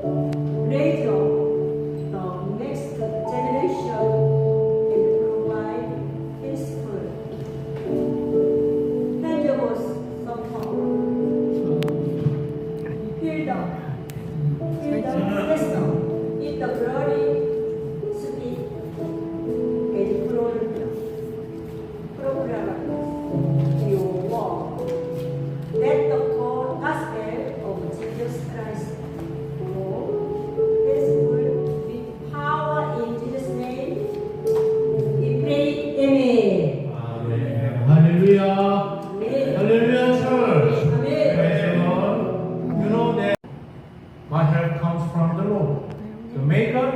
raise up the next generation and provide peaceful, dangerous support. Fill the vessel with the glory spirit and program your work. Let the gospel of Jesus Christ go peaceful with power in Jesus' name. We pray, Amen. Amen. Hallelujah. Amen. Hallelujah, church. Amen. Praise the Lord. You know that my help comes from the Lord, the maker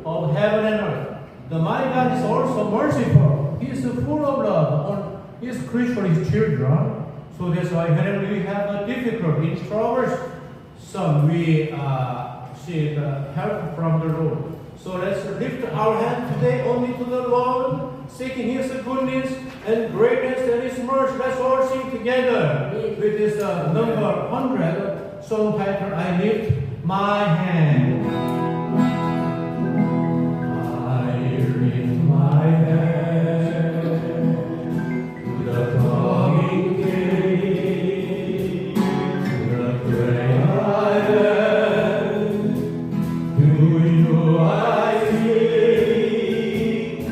of heaven and earth. The mighty God is also merciful. He is full of love on his creature, his children. So that's why whenever we have a difficulty in troubles, we seek help from the Lord. So let's lift our hand today only to the Lord, seeking his goodness and greatness and his mercy. Let's all sing together with this number 100 song title, I Lift My Hand. I lift my hand to the coming day, to the great I am. To you I sing,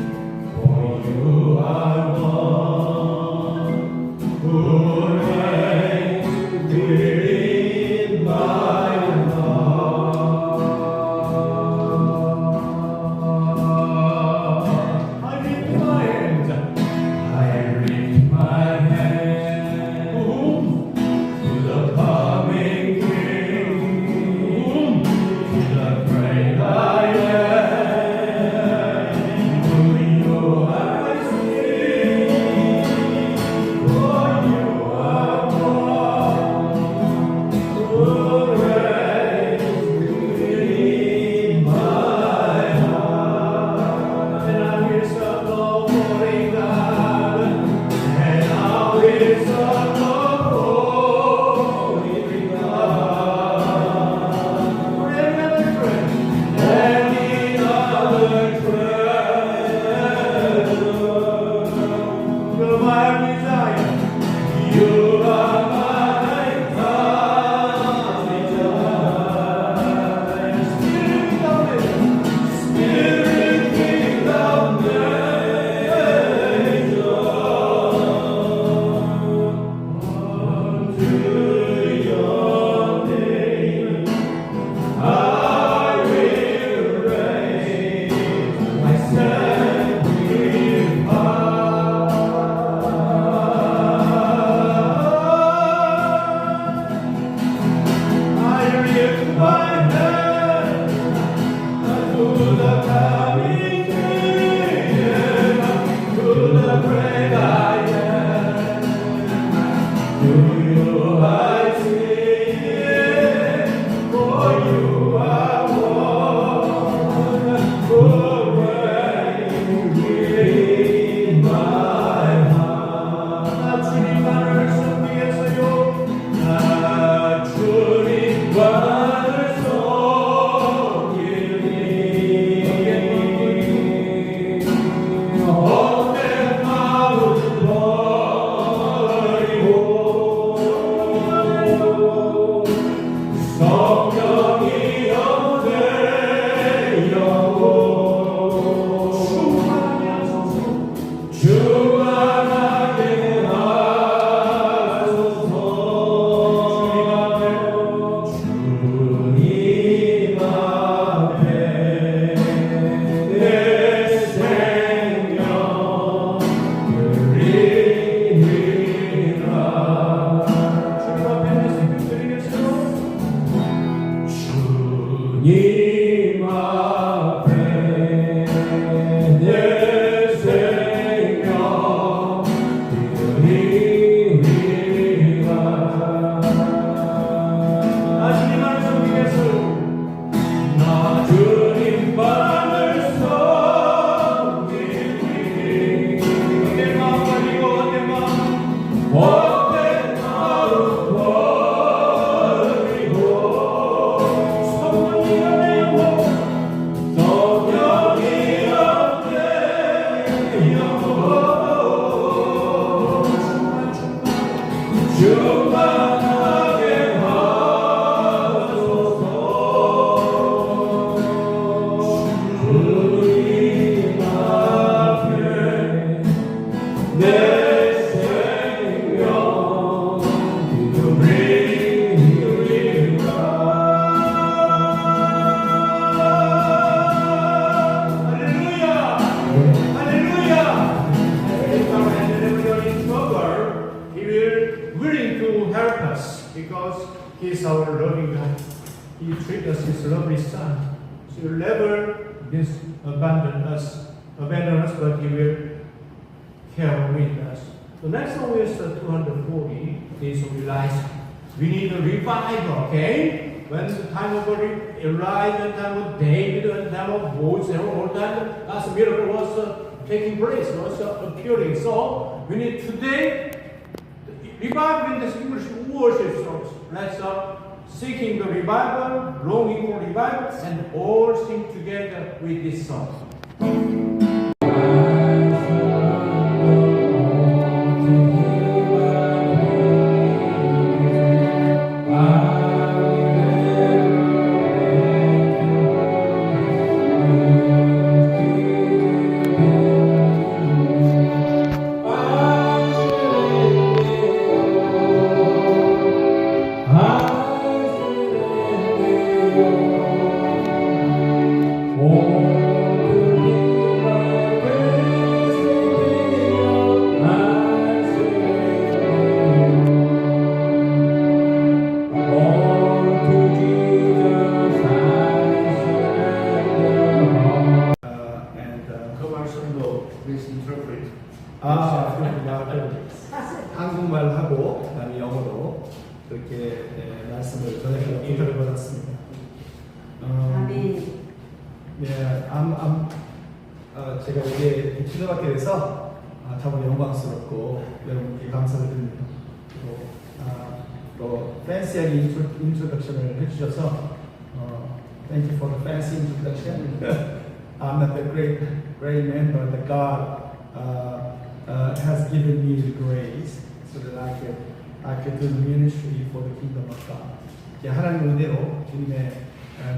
for you are one who reigns within my heart. I lift my hands, I lift my hands to the coming King, to the great I am. To you I sing, for you are one who reigns within my heart. And I will serve the Holy God, and I will serve the Holy God. For any other treasure, you're my desire. You are my desire. Spirit of nature, unto your name I will raise my sacrifice. I lift my hand to the coming King, to the great I am. To you I sing, for you are one who reigns within my heart. 주님만을 섬기겠어요. 나 주님만을 섬기니 헛된 마음 버리고 성령이 없네 영혼 충만하게 하소서. 주님 앞에 내 생명 드리리라. 주님 앞에 내 생명 드리겠어요. 주님 앞에 내 생명 드리리라. 나 주님만을 섬기겠어요. 나 주님만을 섬기니 헛된 마음 가지고 헛된 마음 버리고 성령이 He treated us his lovely son. So he will never abandon us, but he will care with us. The next one is 240 days of Elijah. We need a revival, okay? When the time of Elijah, the time of David, and the time of Moses, all that, God's miracle was taking place, was appearing. So we need today revival in this English worship service. Let's seeking the revival, longing for revival, and all sing together with this song. Please interpret. 한국말하고 그다음에 영어로 그렇게 말씀을 전해서 인터뷰를 받았습니다. 아멘. 네, 제가 이게 출연하게 돼서 참으로 영광스럽고 여러분께 감사를 드립니다. 또 팬시하게 인트로덕션을 해주셔서 thank you for the fancy introduction. I'm not the great man, but the God has given me the grace so that I could do the ministry for the kingdom of God. 하나님 은혜로 주님의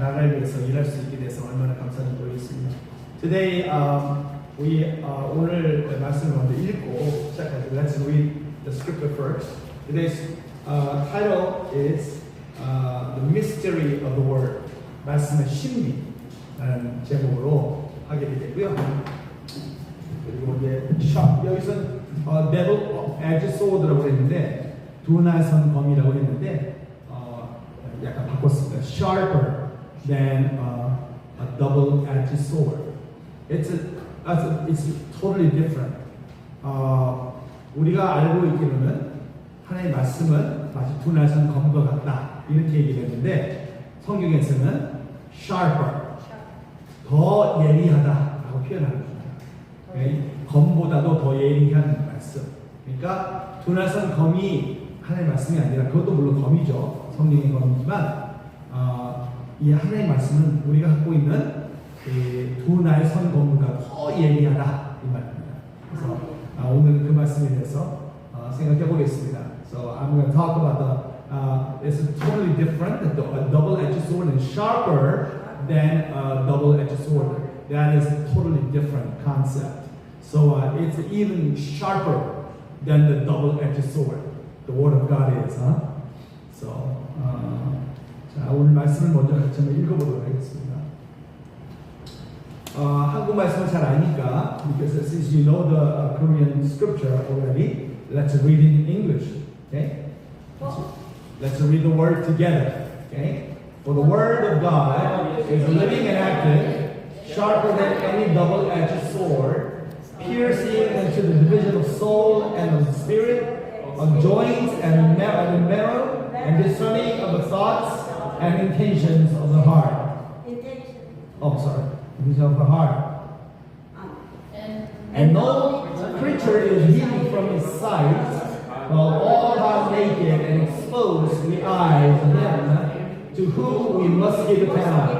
나라를 위해서 일할 수 있게 돼서 얼마나 감사를 드리겠습니다. Today we 오늘 말씀을 먼저 읽고 시작하죠. Let's read the scripture first. Today's title is the mystery of the word. 말씀의 신비라는 제목으로 하게 되겠고요. 그리고 이제 여기서 double-edged sword라고 했는데 두날선 검이라고 했는데 약간 바꿨습니다. Sharper than a double-edged sword. It's totally different. 우리가 알고 있기로는 하나님의 말씀은 마치 두날선 검과 같다 이렇게 얘기를 했는데 성경에서는 sharper, 더 예리하다라고 표현합니다. 검보다도 더 예리한 말씀. 그러니까 두날선 검이 하나님의 말씀이 아니라 그것도 물론 검이죠. 성령의 검이지만 이 하나님의 말씀은 우리가 갖고 있는 두날선 검보다 더 예리하다 이 말입니다. 그래서 오늘 그 말씀에 대해서 생각해 보겠습니다. So I'm going to talk about it's totally different. A double-edged sword is sharper than a double-edged sword. That is a totally different concept. So it's even sharper than the double-edged sword. The word of God is, So 자, 오늘 말씀을 먼저 같이 한번 읽어보도록 하겠습니다. 한국 말씀을 잘 아니까, because since you know the Korean scripture already, let's read in English. Okay? Let's read the word together. Okay? For the word of God is living and active, sharper than any double-edged sword, piercing into the division of soul and of spirit, of joints and marrow, and discerning of the thoughts and intentions of the heart. Intentions of the heart. And no creature is hidden from his sight, while all are naked and exposed to the eyes of them to whom we must give account.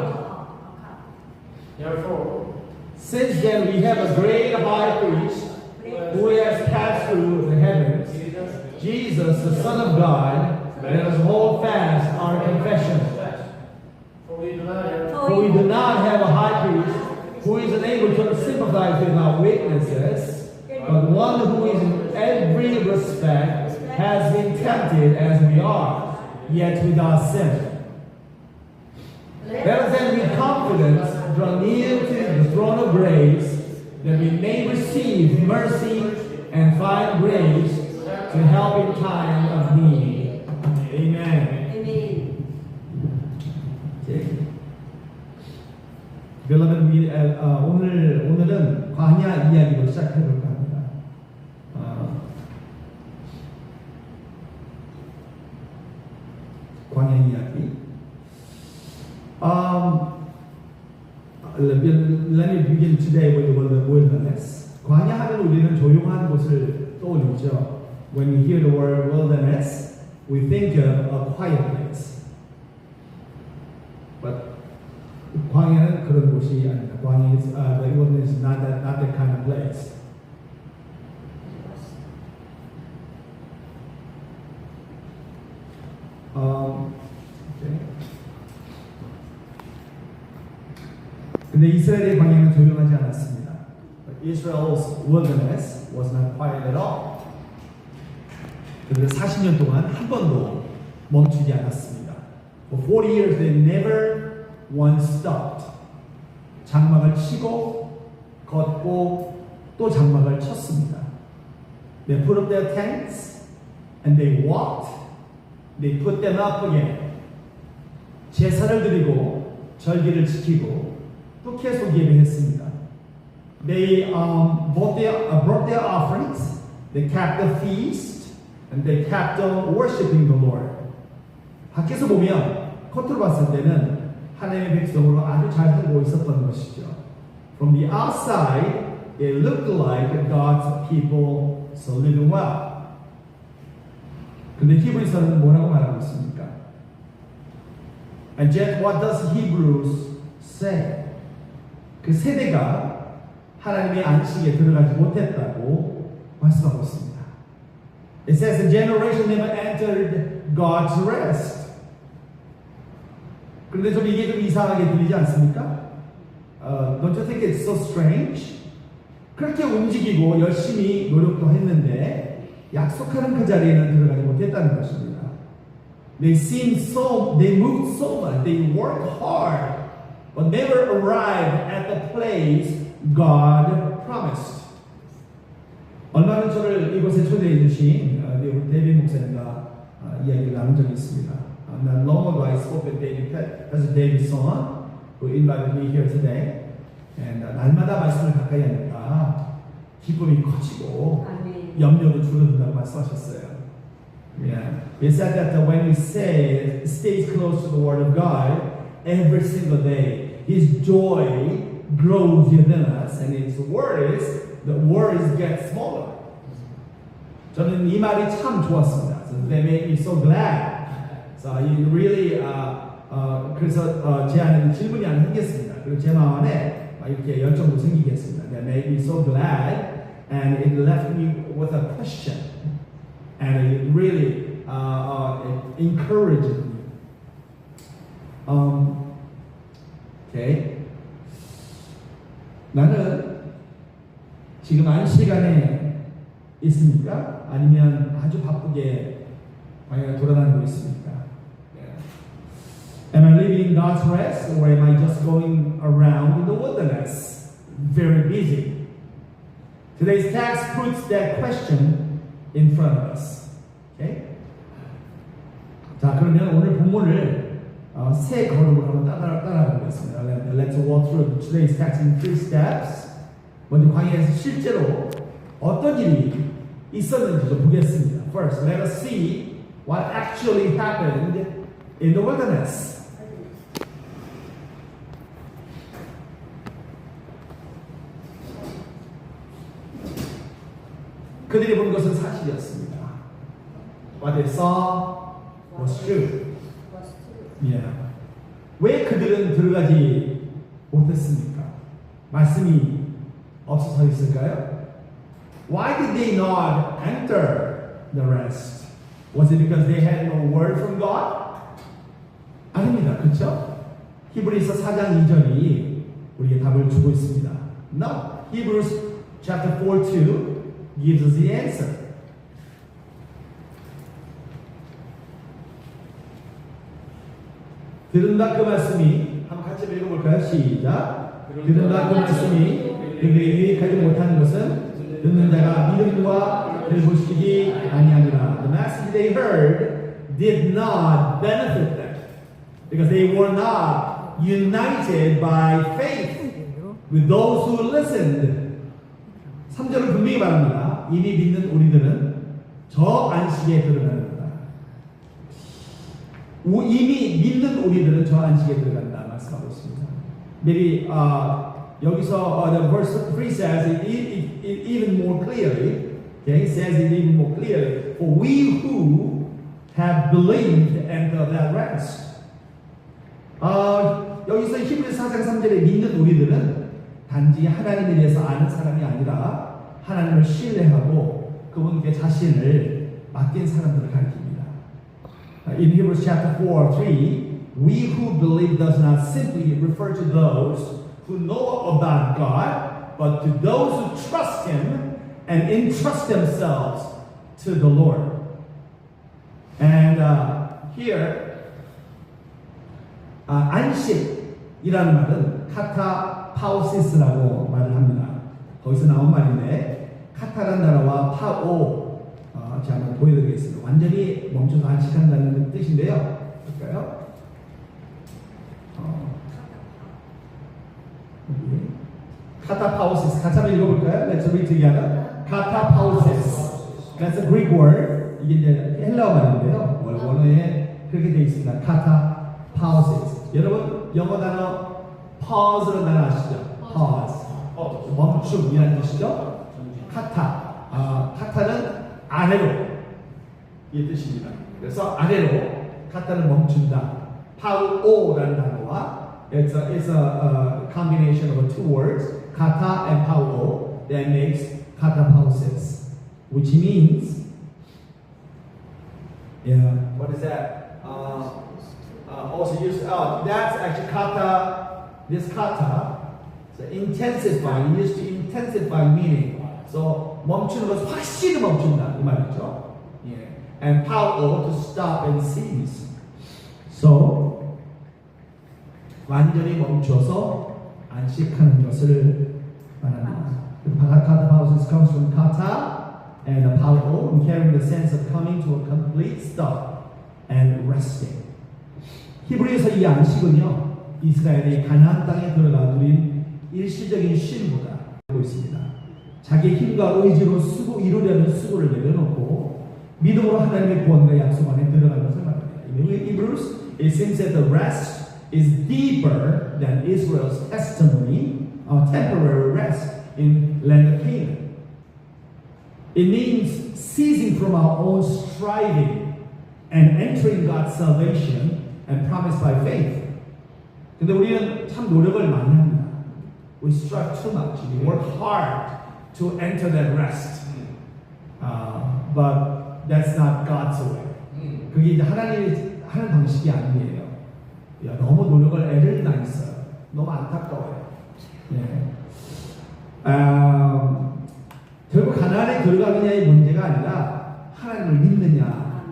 Therefore, since then we have a great high priest who has passed through the heavens, Jesus, the Son of God. Let us hold fast our confession. for we do not have For we do not have a high priest who is unable to sympathize with our weaknesses, but one who is in every respect has been tempted as we are, yet without sin. Let us then with confidence draw near to the throne of grace, that we may receive mercy and find grace to help in time of need. Amen. Amen. Beloved, 오늘은 광야 이야기로 시작해볼까 합니다. 광야 이야기. Let me begin today with the wilderness. 광야 하면 우리는 조용한 곳을 떠올리죠. When we hear the word wilderness, we think of a quiet place. But 광야는 그런 곳이 아니다. 광야 is the wilderness is not that kind of place. Okay. 근데 이스라엘의 광야는 조용하지 않았습니다. But Israel's wilderness was not quiet at all. 그래서 40년 동안 한 번도 멈추지 않았습니다. For 40 years they never once stopped. 장막을 치고 걷고 또 장막을 쳤습니다. They put up their tents and they walked. They put them up again. 제사를 드리고 절기를 지키고 또 계속 예배했습니다. They brought their offerings. They kept the feast and they kept on worshiping the Lord. 밖에서 보면 겉으로 봤을 때는 하나님의 백성으로 아주 잘 살고 있었던 것이죠. From the outside, it looked like God's people so living well. 근데 히브리서는 뭐라고 말하고 있습니까? And yet, what does Hebrews say? 그 세대가 하나님의 안식에 들어가지 못했다고 말씀하고 있습니다. It says the generation never entered God's rest. 그런데 좀 이게 좀 이상하게 들리지 않습니까? Don't you think it's so strange? 그렇게 움직이고 열심히 노력도 했는데 약속하는 그 자리에는 들어가지 못했다는 것입니다. They moved so much, they worked hard, but never arrived at the place God promised. 얼마 전 저를 이곳에 초대해 주신 우리 데이빗 목사님과 이야기를 나눈 적이 있습니다. Not long ago I spoke with Pastor David's son, who invited me here today. And 날마다 말씀을 가까이 하니까 기쁨이 커지고 염려도 줄어든다고 말씀하셨어요. Yeah. He said that when we stay close to the Word of God every single day, His joy grows within us, and His worries get smaller. 저는 이 말이 참 좋았습니다. So they made me so glad. So he really 그래서 제 안에 질문이 안 생겼습니다. 그리고 제 마음 안에 이렇게 열정도 생기게 했습니다. That made me so glad, and it left me with a question, and it really it encouraged me. Okay. 나는 지금 안식안에 있습니까? 아니면 아주 바쁘게 방향을 돌아다니고 있습니까? Am I living in God's rest, or am I just going around in the wilderness, very busy? Today's text puts that question in front of us. Okay? 자, 그러면 오늘 본문을 세 걸음으로 한번 따라 보겠습니다. Let's walk through today's text in 3 steps. 먼저 광야에서 실제로 어떤 일이 있었는지 좀 보겠습니다. First, let us see what actually happened in the wilderness. 그들이 본 것은 사실이었습니다. What they saw was true. Yeah. 왜 그들은 들어가지 못했습니까? 말씀이 없어서 있을까요? Why did they not enter the rest? Was it because they had no word from God? 아닙니다. 그렇죠? 히브리서 4장 2절이 우리에게 답을 주고 있습니다. No. Hebrews chapter 4:2 gives us the answer. 들은다 그 말씀이 한번 같이 읽어볼까요? 시작. 들은다 그 말씀이 그에게 유익하지 못하는 것은 듣는 자가 믿음과 들보시기 아니하니라. The message they heard did not benefit them because they were not united by faith with those who listened. 3절은 분명히 말합니다. 이미 믿는 우리들은 저 안식에 들어간다. 이미 믿는 우리들은 저 안식에 들어간다 말씀하고 있습니다. Maybe 여기서 the verse 3 says it even more clearly. Okay, it says it even more clearly. For we who have believed enter that rest. 여기서 히브리서 4장 3절에 믿는 우리들은 단지 하나님에 대해서 아는 사람이 아니라 하나님을 신뢰하고 그분께 자신을 맡긴 사람들을 가리킵니다. In Hebrews chapter 4, 3, we who believe does not simply refer to those who know about God, but to those who trust Him and entrust themselves to the Lord. And here, 안식이라는 말은 카타파우시스라고 말을 합니다. 거기서 나온 말인데 카타라는 단어와 파오 제가 한번 보여드리겠습니다. 완전히 멈춰서 안식한다는 뜻인데요. 볼까요? 카타파우시스 같이 한번 읽어볼까요? Let's read together. 카타파우시스. That's a Greek word. 이게 이제 헬라어 말인데요. 원어에 그렇게 되어 있습니다. 카타파우시스. 여러분 영어 단어 pause라는 단어 아시죠? pause. 멈춤이라는 뜻이죠. 카타는 아래로 이 뜻입니다. 그래서 아래로 카타는 멈춘다. 파우오라는 단어와 it's a combination of two words, kata and pauo, that makes katapausis, which means, what is that? Also used, that's actually kata, this kata, so intensify, used to intensify meaning. So 멈추는 것은 확실히 멈춘다 이 말이죠. And pauo to stop and cease. So 완전히 멈춰서 안식하는 것을 말합니다. Katapausis comes from kata and pauo, carrying the sense of coming to a complete stop and resting. 히브리에서 이 안식은요, 이스라엘이 가나안 땅에 들어가 누린 일시적인 쉼보다 하고 있습니다. 자기 힘과 의지로 이루려는 수고를 내려놓고 믿음으로 하나님의 구원과 약속 안에 들어가는 것을 말합니다. In Hebrews, it seems that the rest is deeper than Israel's temporary rest in land of Canaan. It means ceasing from our own striving and entering God's salvation and promise by faith. 근데 우리는 참 노력을 많이 합니다. We strive too much. We work hard to enter that rest. But that's not God's way. 그게 이제 하나님이 하는 방식이 아니에요. 너무 노력을 애를 많이 써요. 너무 안타까워요. 결국 가나안에 들어가느냐의 문제가 아니라 하나님을 믿느냐가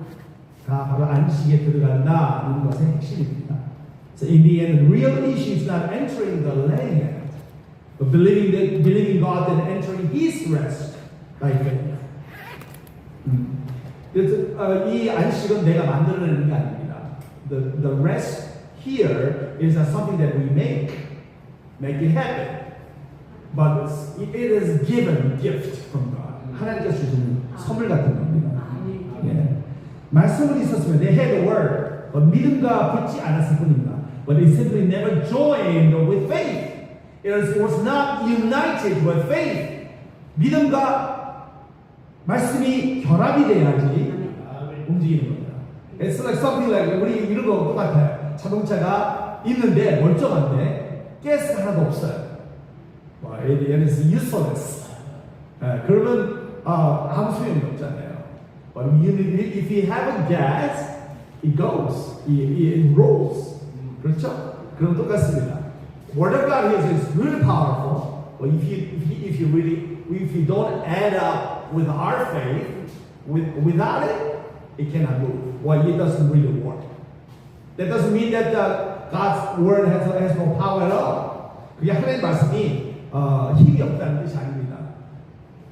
바로 안식에 들어간다는 것의 핵심입니다. So in the end, the real issue is not entering the land, but believing God and entering His rest by faith. 그래서 이 안식은 내가 만들어내는 게 아닙니다. The rest here is not something that we make it happen, but it is a given gift from God. 하나님께서 주시는 선물 같은 겁니다. 말씀은 있었으면 they had the word, but 믿음과 붙지 않았을 뿐입니다. But it simply never joined with faith. It was not united with faith. 믿음과 말씀이 결합이 돼야지 움직이는 겁니다. It's like something like 우리 이런 거 똑같아요. 자동차가 있는데 멀쩡한데 가스가 하나도 없어요. It is useless. 그러면 아무 소용이 없잖아요. But if you have a gas, it goes, it rolls. 그렇죠? 그럼 똑같습니다. Word of God is really powerful, but if you don't add up with our faith, without it, it cannot move. Well, it doesn't really work. That doesn't mean that God's word has no power at all. 그게 하나님의 말씀이 힘이 없다는 뜻이 아닙니다.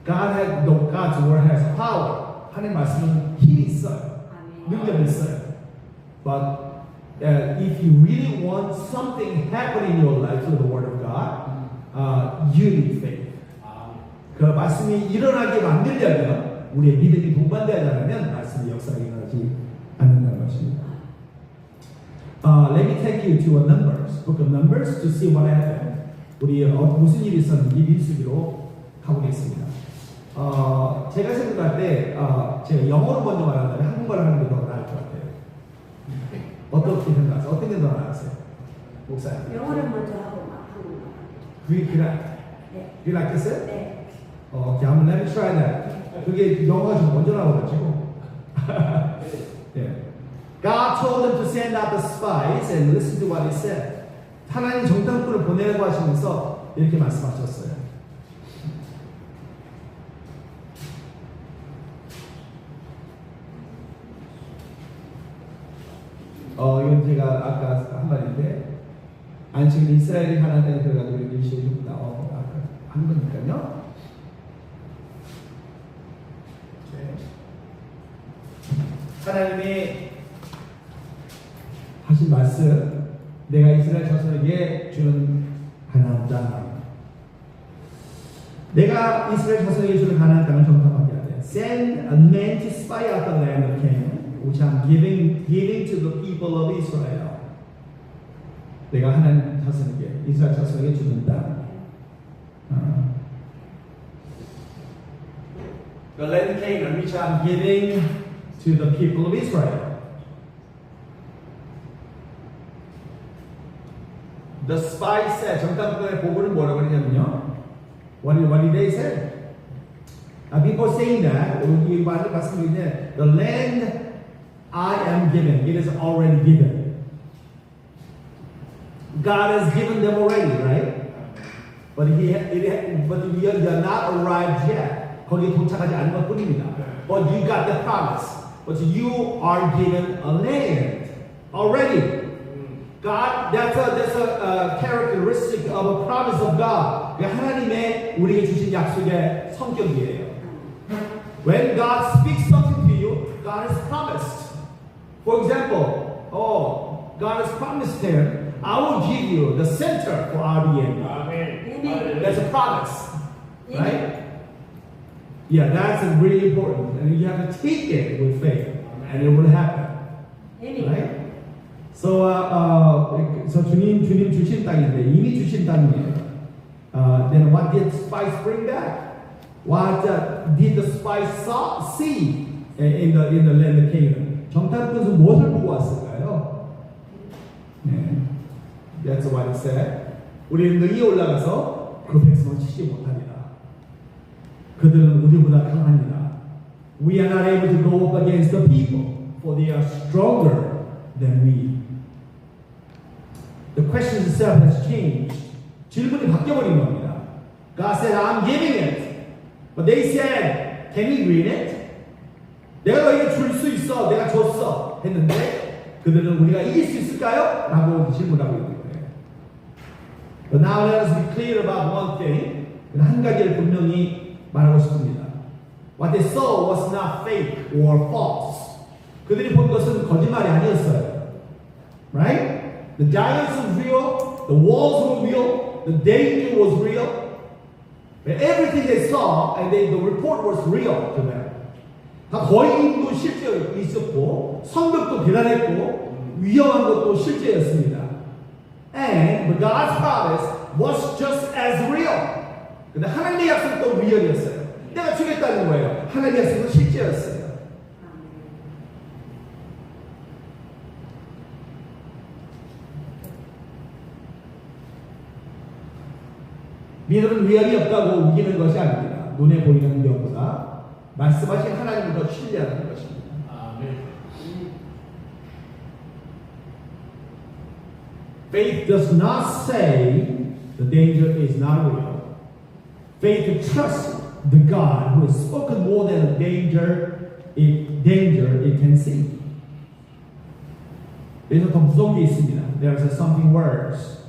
God's word has power. 하나님의 말씀은 힘이 있어요. 능력이 있어요. But if you really want something happen in your life through the Word of God, you need faith. 그 말씀이 일어나게 만들려면 우리의 믿음이 동반되지 않으면 말씀의 역사가 일어나지 않는다는 것입니다. Let me take you to a Numbers, Book of Numbers, to see what happened. 우리 무슨 일이 있었는지 민수기로 가보겠습니다. 제가 생각할 때 제가 영어로 먼저 말한다면 한국말을 하는 게 더 나을 것 같아요. 어떻게 생각하세요? 어떤 게 더 나으세요? 목사님. 영어를 먼저 하고 막 한국말. 그게 네. 낫겠어요? 네. Okay, I'm gonna let me try that. 그게 영어가 좀 먼저 나와가지고. 네. God told them to send out the spies and listen to what he said. 하나님 정탐꾼을 보내라고 하시면서 이렇게 말씀하셨어요. 이건 제가 아까 한 말인데, 지금 이스라엘이 가나안 땅에 들어가도 일시에 좀 아까 한 거니까요. 하나님이 하신 말씀, 내가 이스라엘 자손에게 주는 가나안 땅. 내가 이스라엘 자손에게 주는 가나안 땅을 정탐하게 하되, send a man to spy out the land of Canaan, which I'm giving to the people of Israel. 내가 하나님 자손에게, 이스라엘 자손에게 주는 땅. The land of Canaan, which I'm giving to the people of Israel. The spies said, 정탐꾼의 보고는 뭐라고 하냐면요. What did they say? Before saying that, 여기 말씀드리는데, the land I am giving, it is already given. God has given them already, right? But we are not arrived yet. 거기에 도착하지 않은 것 뿐입니다. But you got the promise. But you are given a land already. God, that's a characteristic of a promise of God. 하나님의 우리에게 주신 약속의 성격이에요. When God speaks something to you, God has promised. For example, God has promised him, I will give you the center for RBN. Amen. That's a promise, right? Yeah, that's really important, and you have to take it with faith, and it will happen, Amen. right? So, 주님 주신 땅인데 이미 주신 땅이에요. Then what did spies bring back? What did the spies see in the land of Canaan? 정탐꾼은 무엇을 보고 왔을까요? 네, that's what it said. 우리는 능히 올라가서 그 백성을 치지 못하리라. 그들은 우리보다 강합니다. We are not able to go up against the people, for they are stronger than we. The question itself has changed. 질문이 바뀌어버린 겁니다. God said, I'm giving it. But they said, can we read it? 내가 너에게 줄 수 있어. 내가 줬어. 했는데 그들은 우리가 이길 수 있을까요? 라고 질문하고 있는 거예요. But now let us be clear about one thing. 한 가지를 분명히 말하고 싶습니다. What they saw was not fake or false. 그들이 본 것은 거짓말이 아니었어요. Right? The giants were real, the walls were real, the danger was real. Everything they saw and the report was real to them. 다 거인도 실제 있었고, 성벽도 대단했고, 위험한 것도 실제였습니다. And God's promise was just as real. 근데 하나님의 약속도 리얼이었어요. 내가 주겠다는 거예요. 하나님의 약속은 실제였어요. 믿음은 위험이 없다고 우기는 것이 아닙니다. 눈에 보이는 위험보다 말씀하신 하나님을 더 신뢰하는 것입니다. Faith does not say the danger is not real. Faith trusts the God who has spoken more than a danger it can see. 그래서 더 무서운 게 있습니다. There's something worse.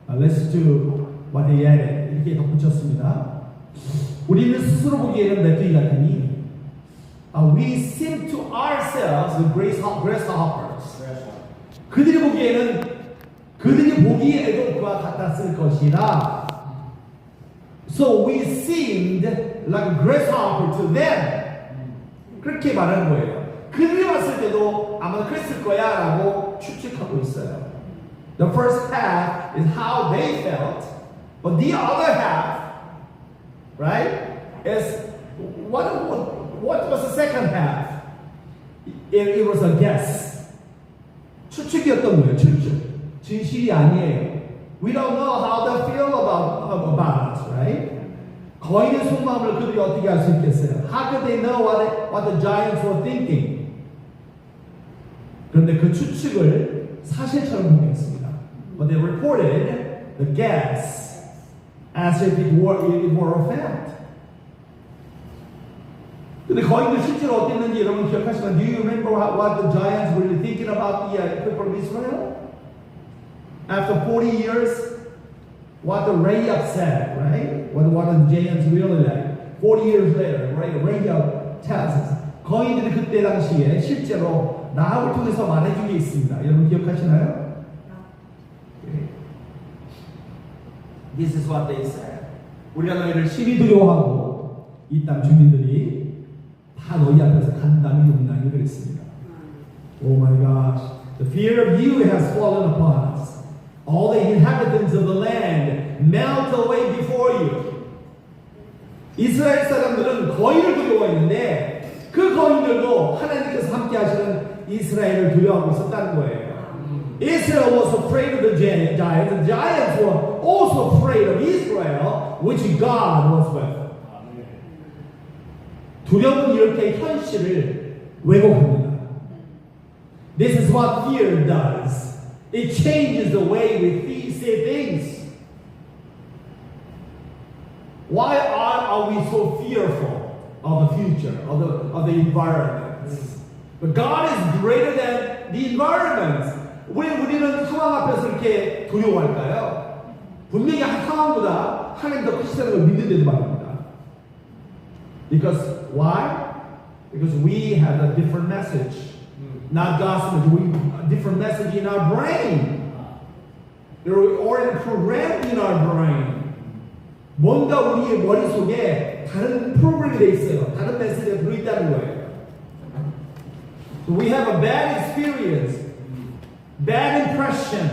Let's do what they added. 이렇게 덧붙였습니다. 우리는 스스로 보기에는 메뚜기 같으니 we seem to ourselves the grasshoppers. 그들이 보기에도 그와 같았을 것이라. So we seemed like a grasshopper to them. 그렇게 말하는 거예요. 그들이 봤을 때도 아마 그랬을 거야 라고 추측하고 있어요. The first half is how they felt, but the other half, right, is what was the second half? It was a guess. 추측이었던 거예요. 추측. 진실이 아니에요. We don't know how they feel about us, right? 거인의 속마음을 그들이 어떻게 알 수 있겠어요? How could they know what the giants were thinking? 그런데 그 추측을 사실처럼 보냈습니다. But they reported the guess as if it were a fact. 근데 거인들 실제로 어땠는지 여러분 기억하시나요? Do you remember what the giants were thinking about the people of Israel? After 40 years, what the Rahab said, right? What the giants really like. 40 years later, right? Rahab tells us. 거인들이 그때 당시에 실제로 나합을 통해서 말해준 게 있습니다. 여러분 기억하시나요? This is what they said. 우리가 너희를 심히 두려워하고 이 땅 주민들이 다 너희 앞에서 간담이 용납이 그랬습니다. Oh my gosh. The fear of you has fallen upon us. All the inhabitants of the land melt away before you. 이스라엘 사람들은 거인을 두려워했는데 그 거인들도 하나님께서 함께 하시는 이스라엘을 두려워하고 있었다는 거예요. Israel was afraid of the giants. The giants were also afraid of Israel, which God was with. 두려움은 이렇게 현실을 왜곡합니다. This is what fear does. It changes the way we see things. Why are we so fearful of the future, of the environment? But God is greater than the environment. 왜 우리는 상황 앞에서 이렇게 두려워할까요? 분명히 상황보다 하나님 더 크시다는 걸 믿는데도 말입니다. Because why? Because we have a different message. Not God's message. We have a different message in our brain. They're already programmed in our brain. 뭔가 우리의 머릿속에 다른 프로그램이 돼 있어요. 다른 메시지가 들어있다는 거예요. So we have a bad experience. Bad impression.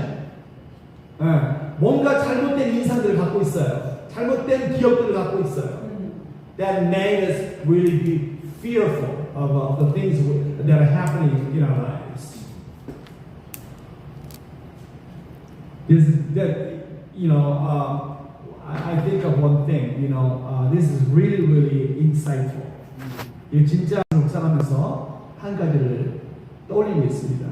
뭔가 잘못된 인상들을 갖고 있어요. 잘못된 기억들을 갖고 있어요. That made us really be fearful of the things that are happening in our lives. I think of one thing. This is really, really insightful. 이 진짜 묵상하면서 한 가지를 떠올리고 있습니다.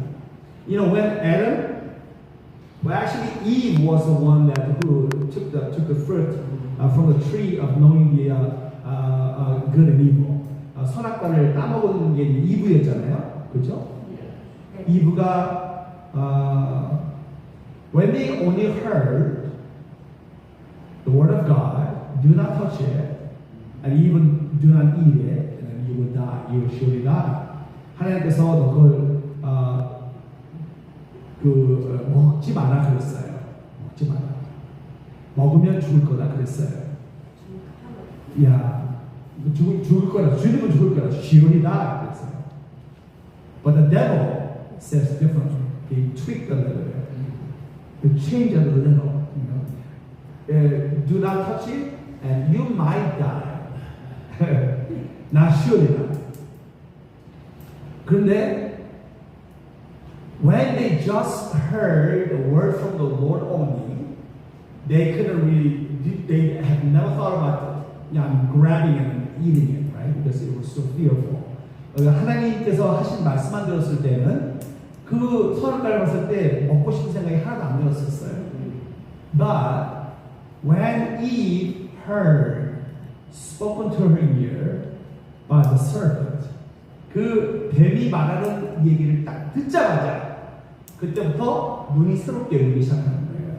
When actually Eve was the one who took the fruit from the tree of knowing the good and evil. 선악과를 따먹은 게 이브였잖아요, 그렇죠? 이브가 when they only heard the word of God, do not touch it, and even do not eat it, and then you will die. You will surely die. 하나님께서 그걸 먹지 마라 그랬어요. 먹지 마라. 먹으면 죽을 거다 그랬어요. 야, 죽을 거다. 죽으면 죽을 거다. surely die 그랬어요. But the devil says differently. They tweak a little bit. They change a little. Do not touch it, and you might die. Not surely die. 그런데 when they just heard the word from the Lord only, they had never thought about grabbing it and eating it, right? Because it was so fearful. 하나님께서 하신 말씀만 들었을 때는 그 선악과를 봤을 때 먹고 싶은 생각이 하나도 안 들었었어요. But when Eve heard, spoken to her ear by the serpent, 그 뱀이 말하는 얘기를 딱 듣자마자 그때부터 눈이 새롭게 열리기 시작하는 거예요.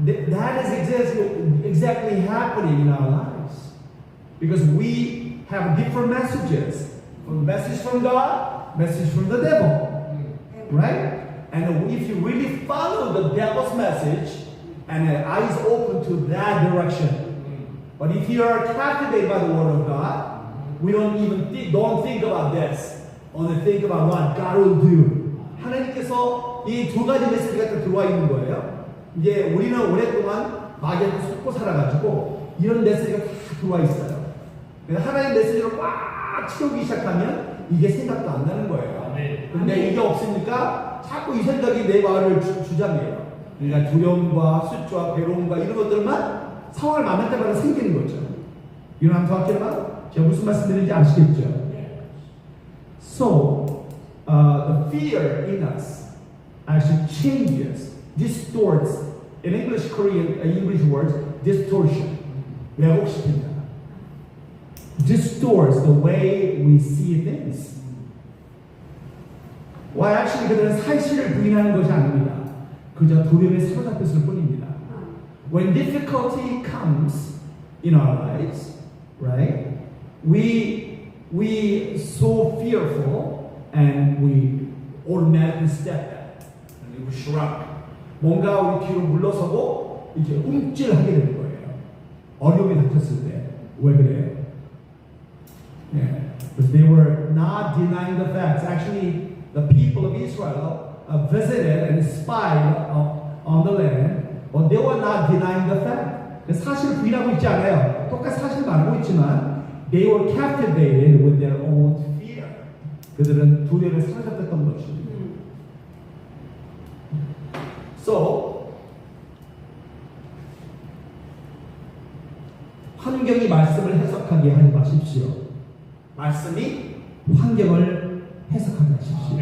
That is exactly happening in our lives. Because we have different messages. A message from God, message from the devil. right? And if you really follow the devil's message and eyes open to that direction, but if you are captivated by the word of God, we don't even don't think about this. Only think about what God will do. 하나님께서 이 두 가지 메시지가 또 들어와 있는 거예요. 이제 우리는 오랫동안 마귀한테 속고 살아가지고 이런 메시지가 다 들어와 있어요. 하나님 메시지로 꽉 채우기 시작하면 이게 생각도 안 나는 거예요. 근데 이게 없으니까 자꾸 이 생각이 내 마음을 주장해요. 그러니까 두려움과 수치와 괴로움과 이런 것들만 상황을 만날 때마다 생기는 거죠. You know what I'm talking about? 제가 무슨 말씀드리는지 아시겠죠? So, the fear in us actually changes, distorts, in English, Korean, English words, distortion. 왜곡시킨다. Distorts the way we see things. Well, actually, 그들은 사실을 부인하는 것이 아닙니다. 그저 두려움에 사로잡혔을 뿐입니다. When difficulty comes in our lives, right? We so fearful and we automatically step back and we shrug. 뭔가 우리 뒤로 물러서고 이렇게 움찔하게 되는 거예요. 어려움이 닥쳤을 때 왜 그래요? Yeah, because they were not denying the facts. Actually, the people of Israel visited and spied on the land, but they were not denying the fact. 사실을 부인하고 있지 않아요. 똑같이 사실을 말하고 있지만 they were captivated with their own fear. 그들은 두려움에 사로잡혔던 것입니다. So, 환경이 말씀을 해석하게 하지 마십시오. 말씀이 환경을 해석하게 하십시오.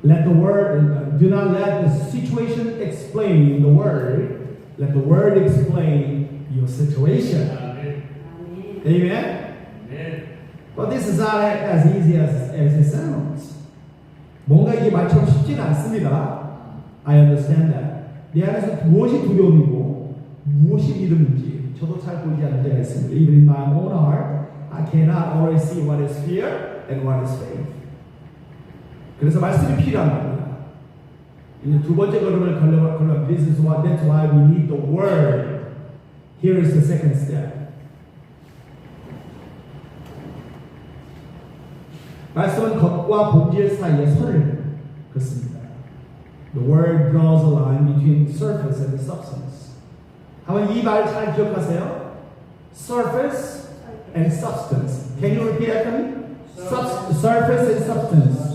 Let the word, do not let the situation explain the word. Let the word explain your situation. Amen? But this is not as easy as it sounds. 뭔가 이게 말처럼 쉽지는 않습니다. I understand that. 내 안에서 무엇이 두려움이고 무엇이 믿음인지 저도 잘 보이지 않는 데가 있습니다. Even in my own heart, I cannot always see what is fear and what is faith. 그래서 말씀이 필요한 겁니다. 이제 두 번째 걸음을 걸려. This is what. That's why we need the word. Here is the second step. 말씀은 겉과 본질 사이에 선을 긋습니다. The word draws a line between surface and substance. 한번 이 말 잘 기억하세요. Surface and substance. Can you repeat that for me? Surface and substance.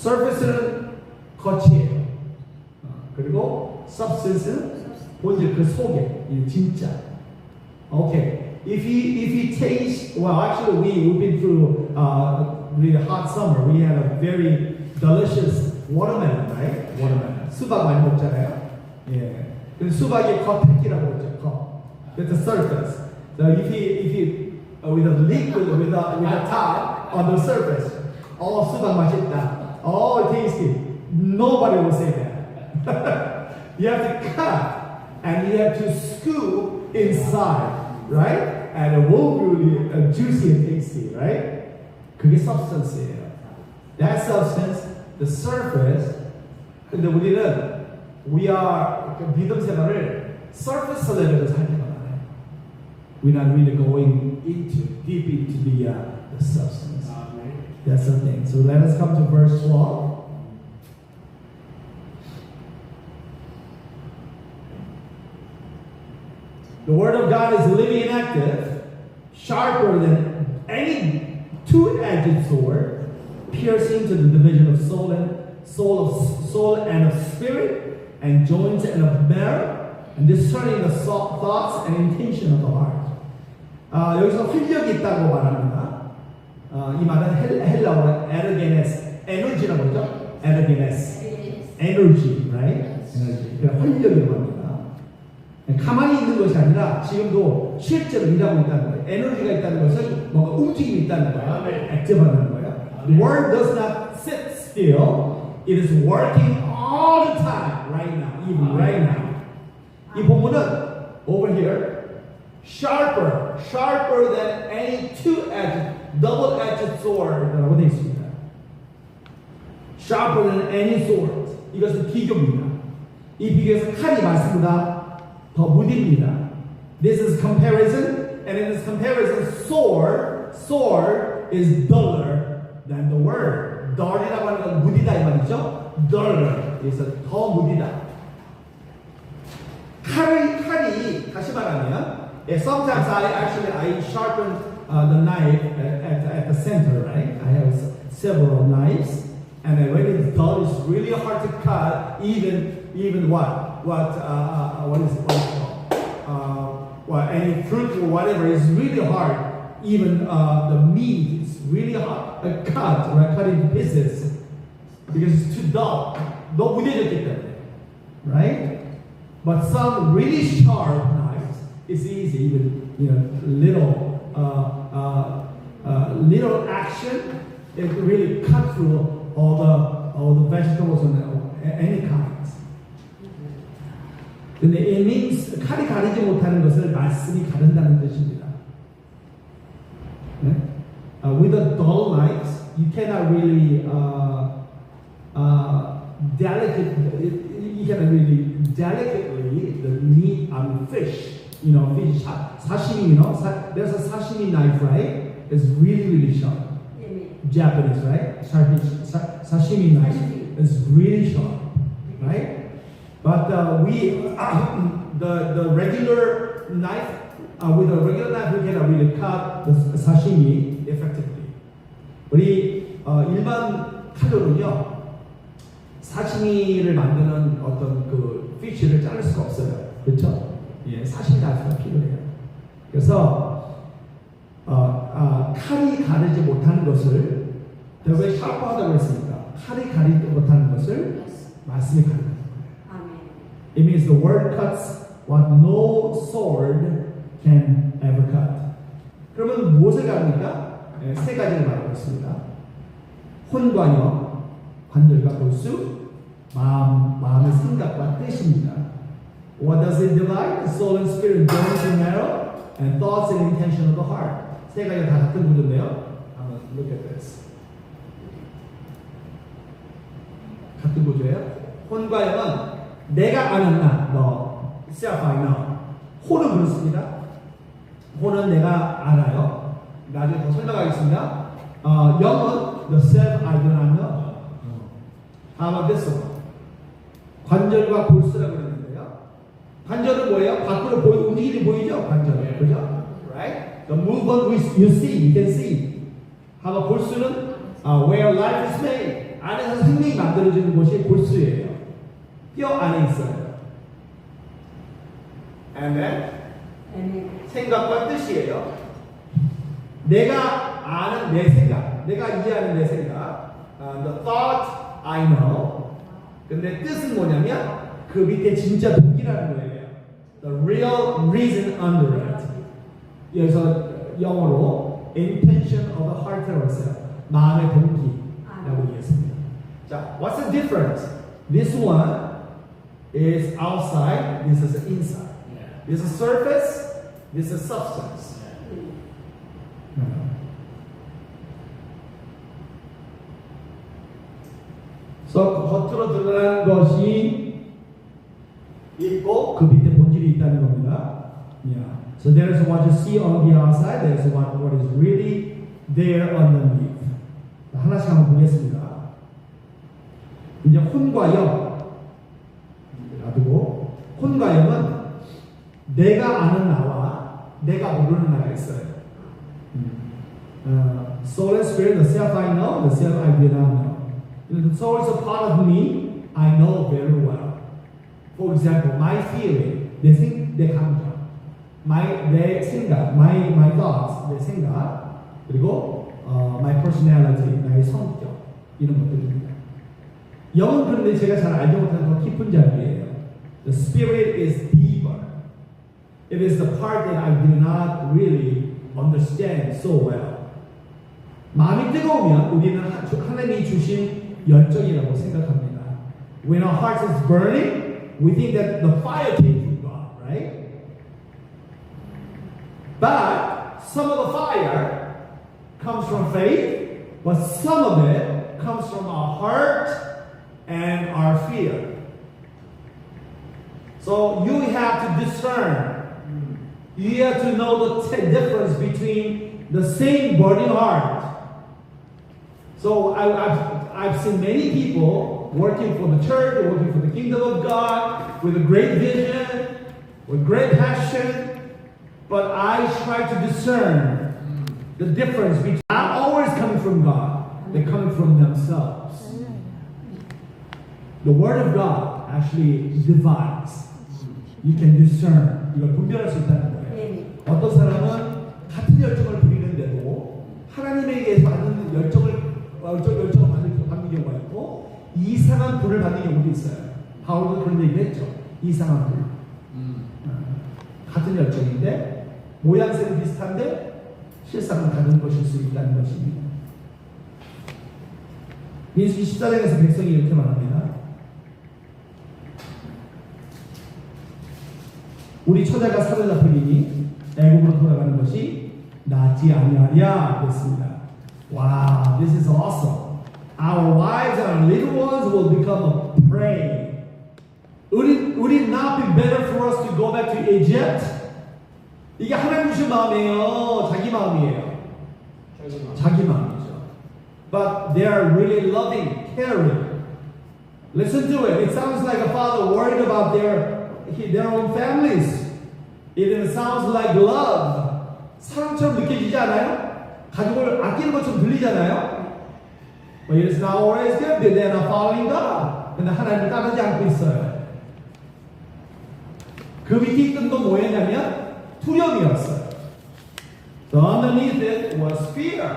Surface는 겉이에요. 그리고 substance는 본질 그 속에 진짜. Okay. If he tastes, well, actually we've been through really hot summer. We had a very delicious watermelon, right? Watermelon. 수박 많이 먹잖아요. 예. 근데 수박의 겉핥기라고 그러죠. 겉. That's the surface. So if he with a liquid with a top on the surface, oh, 수박 맛있다. Oh, tasty. Nobody will say that. You have to cut and you have to scoop inside. Right? And it will be really juicy and tasty, right? 그게 substance예요. That substance, the surface. 근데 우리는 we are 믿음 생활을 surface level에서 살게 많아요. We're not really going deep into the substance. That's the thing. So let us come to verse 12. The word of God is living and active, sharper than any two-edged sword, piercing to the division of soul and of spirit, and joints and of marrow, and discerning the thoughts and intention of the heart. 여기서 활력이 있다고 말합니다. 이 말은 헬라어로 에르게네스, 에너지라고 하죠. 에르게네스, 에너지, right? 에너지. 그러니까 활력이라고 합니다. 가만히 있는 것이 아니라 지금도 실제로 일하고 있다는 거예요. 에너지가 있다는 것은 뭔가 움직임이 있다는 거예요. 액티브하는 거예요. The word does not sit still. It is working all the time, right now, even right now. 이 본문은 over here, sharper than any two-edged, double-edged sword라고 되어 있습니다. sharper than any sword. 이것은 비교입니다. 이 비교에서 칼이 말씀보다 더 무딥니다. This is comparison, and in this comparison, sword is duller than the word. dull이라고 하는 건 무디다 이 말이죠. duller, 그래서 더 무디다. 칼이 다시 말하면, sometimes I sharpen the knife at the center, right? I have several knives, and when it's dull, it's really hard to cut. Even what is it called? Any fruit or whatever is really hard. Even the meat is really hard to cut, right? Cut into pieces because it's too dull. 너무 무뎌졌기 때문에, right? But some really sharp knives, it's easy. Even little action, it really cut through all the vegetables and any kinds. 근데 it means 칼이 가리지 못하는 것을 말씀이 가른다는 뜻입니다. 네? With a dull knife, you cannot really delicately the meat on fish. Fish sashimi. There's a sashimi knife, right? It's really sharp. Japanese, right? Sashimi knife is really sharp, right? But the regular knife, with a regular knife, we cannot really cut the sashimi effectively. 우리 일반 칼로는요, 사시미를 만드는 어떤 그 피쉬를 자를 수가 없어요, 그렇죠? 예, 사시미 나이프가 필요해요. 그래서 칼이 가르지 못하는 것을 왜 샤프하다고 했습니까? 칼이 가리지 못하는 것을 말씀이 가르는 거예요. It means the word cuts what no sword can ever cut. 그러면 무엇을 가릅니까? 네, 세 가지를 말하고 있습니다. 혼과 영, 관절과 골수, 마음의 생각과 뜻입니다. What does it divide? The soul and spirit, joints and marrow, and thoughts and intention of the heart. 세 가지가 다 같은 구조인데요. 한번 look at this. 같은 구조예요. 혼과 영은 내가 아는 나, 너, self I know. 혼은 그렇습니다. 혼은 내가 알아요. 나중에 더 설명하겠습니다. 영은 the self I do not know. How about this one? 관절과 골수라고 그랬는데요. 관절은 뭐예요? 밖으로 움직이는 보이죠? 관절은. 그죠? Right? The movement you see, you can see. How about 골수는 where life is made. 안에서 생명이 만들어지는 곳이 골수예요. 뼈 안에 있어요. And then 생각과 뜻이에요. 내가 아는 내 생각, 내가 이해하는 내 생각. The thought I know. 근데 뜻은 뭐냐면 그 밑에 진짜 동기라는 거예요. The real reason under it. 여기서 영어로 intention of the heart라고 했어요. 마음의 동기라고 이해했습니다. 자, what's the difference? This one is outside, this is inside. This is surface, this is substance. So 겉으로 드러난 것이 있고 그 밑에 본질이 있다는 겁니다. Yeah. So there is what you see on the outside, there is what is really there underneath. 하나씩 한번 보겠습니다. 이제 혼과 영 놔두고 혼과 영은 내가 아는 나와 내가 모르는 나가 있어요. Soul and spirit, the self I know, the self I do not know. The soul is a part of me I know very well. For example, my feeling, 내 감정, 내 생각, my thoughts, 내 생각, 그리고 my personality, 나의 성격, 이런 것들입니다. 영은 그런데 제가 잘 알지 못하는 더 깊은 자리예요. The spirit is deeper. It is the part that I do not really understand so well. 마음이 뜨거우면 우리는 하나님이 주신 열정이라고 생각합니다. When our heart is burning, we think that the fire came from God, right? But some of the fire comes from faith, but some of it comes from our heart and our fear. So you have to discern. You have to know the difference between the same burning heart. So I've seen many people working for the church, working for the kingdom of God, with a great vision, with great passion, but I try to discern the difference between not always coming from God, they're coming from themselves. The Word of God actually divides. You can discern. 이걸 분별할 수 있다는 거예요. 아멘. 어떤 사람은 같은 열정을 부리는데도 하나님에게 받는 열정을 받는 경우가 있고 이상한 불을 받는 경우도 있어요. 바울도 그런 얘기를 했죠. 이상한 불. 같은 열정인데 모양새는 비슷한데 실상은 다른 것일 수 있다는 것입니다. 민수기 14장에서 백성이 이렇게 말합니다. 우리 처자가 사로잡히니 애굽으로 돌아가는 것이 낫지 아니하랴 그랬습니다. Wow, this is awesome. Our wives and our little ones will become a prey. Would it not be better for us to go back to Egypt? 이게 하나님 주신 마음이에요. 자기 마음이에요. 자기 마음이죠. But they are really loving, caring. Listen to it. It sounds like a father worried about their own families. It sounds like love. 사랑처럼 느껴지지 않아요? 가족을 아끼는 것처럼 들리잖아요? But it's not always good. They're not following God. 근데 하나님을 따르지 않고 있어요. 그 밑에 있던 건 뭐였냐면 두려움이었어요. So underneath it was fear.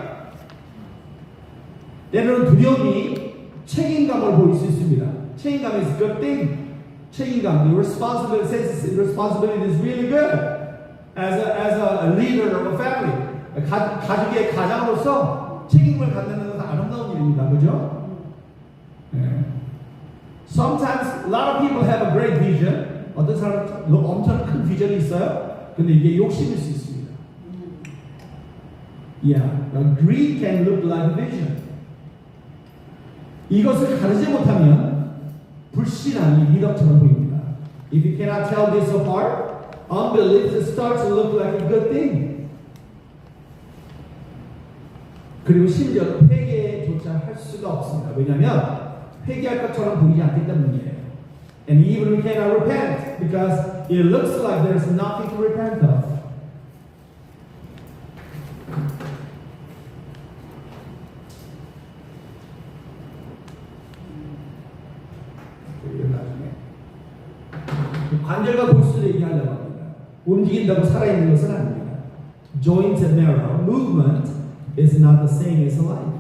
때로는 두려움이 책임감을 보일 수 있습니다. 책임감 is a good thing. 책임감, the responsibility is really good. As a leader of a family, 가족의 가장으로서 책임을 갖는 것은 아름다운 일입니다, 그죠? 네. Sometimes a lot of people have a great vision. 어떤 사람은 엄청 큰 비전이 있어요. 근데 이게 욕심일 수 있습니다. Yeah, greed can look like vision. 이것을 가르지 못하면 불신앙이 미덕처럼 보입니다. If you cannot tell this apart, unbelief starts to look like a good thing. 그리고 심지어 회개조차 할 수가 없습니다. 왜냐하면 회개할 것처럼 보이지 않기 때문이에요. And even we cannot repent because it looks like there's nothing to repent of. 관절과 골수를 얘기하려고 합니다. 움직인다고 살아있는 것은 아닙니다. Joint and marrow movement is not the same as life.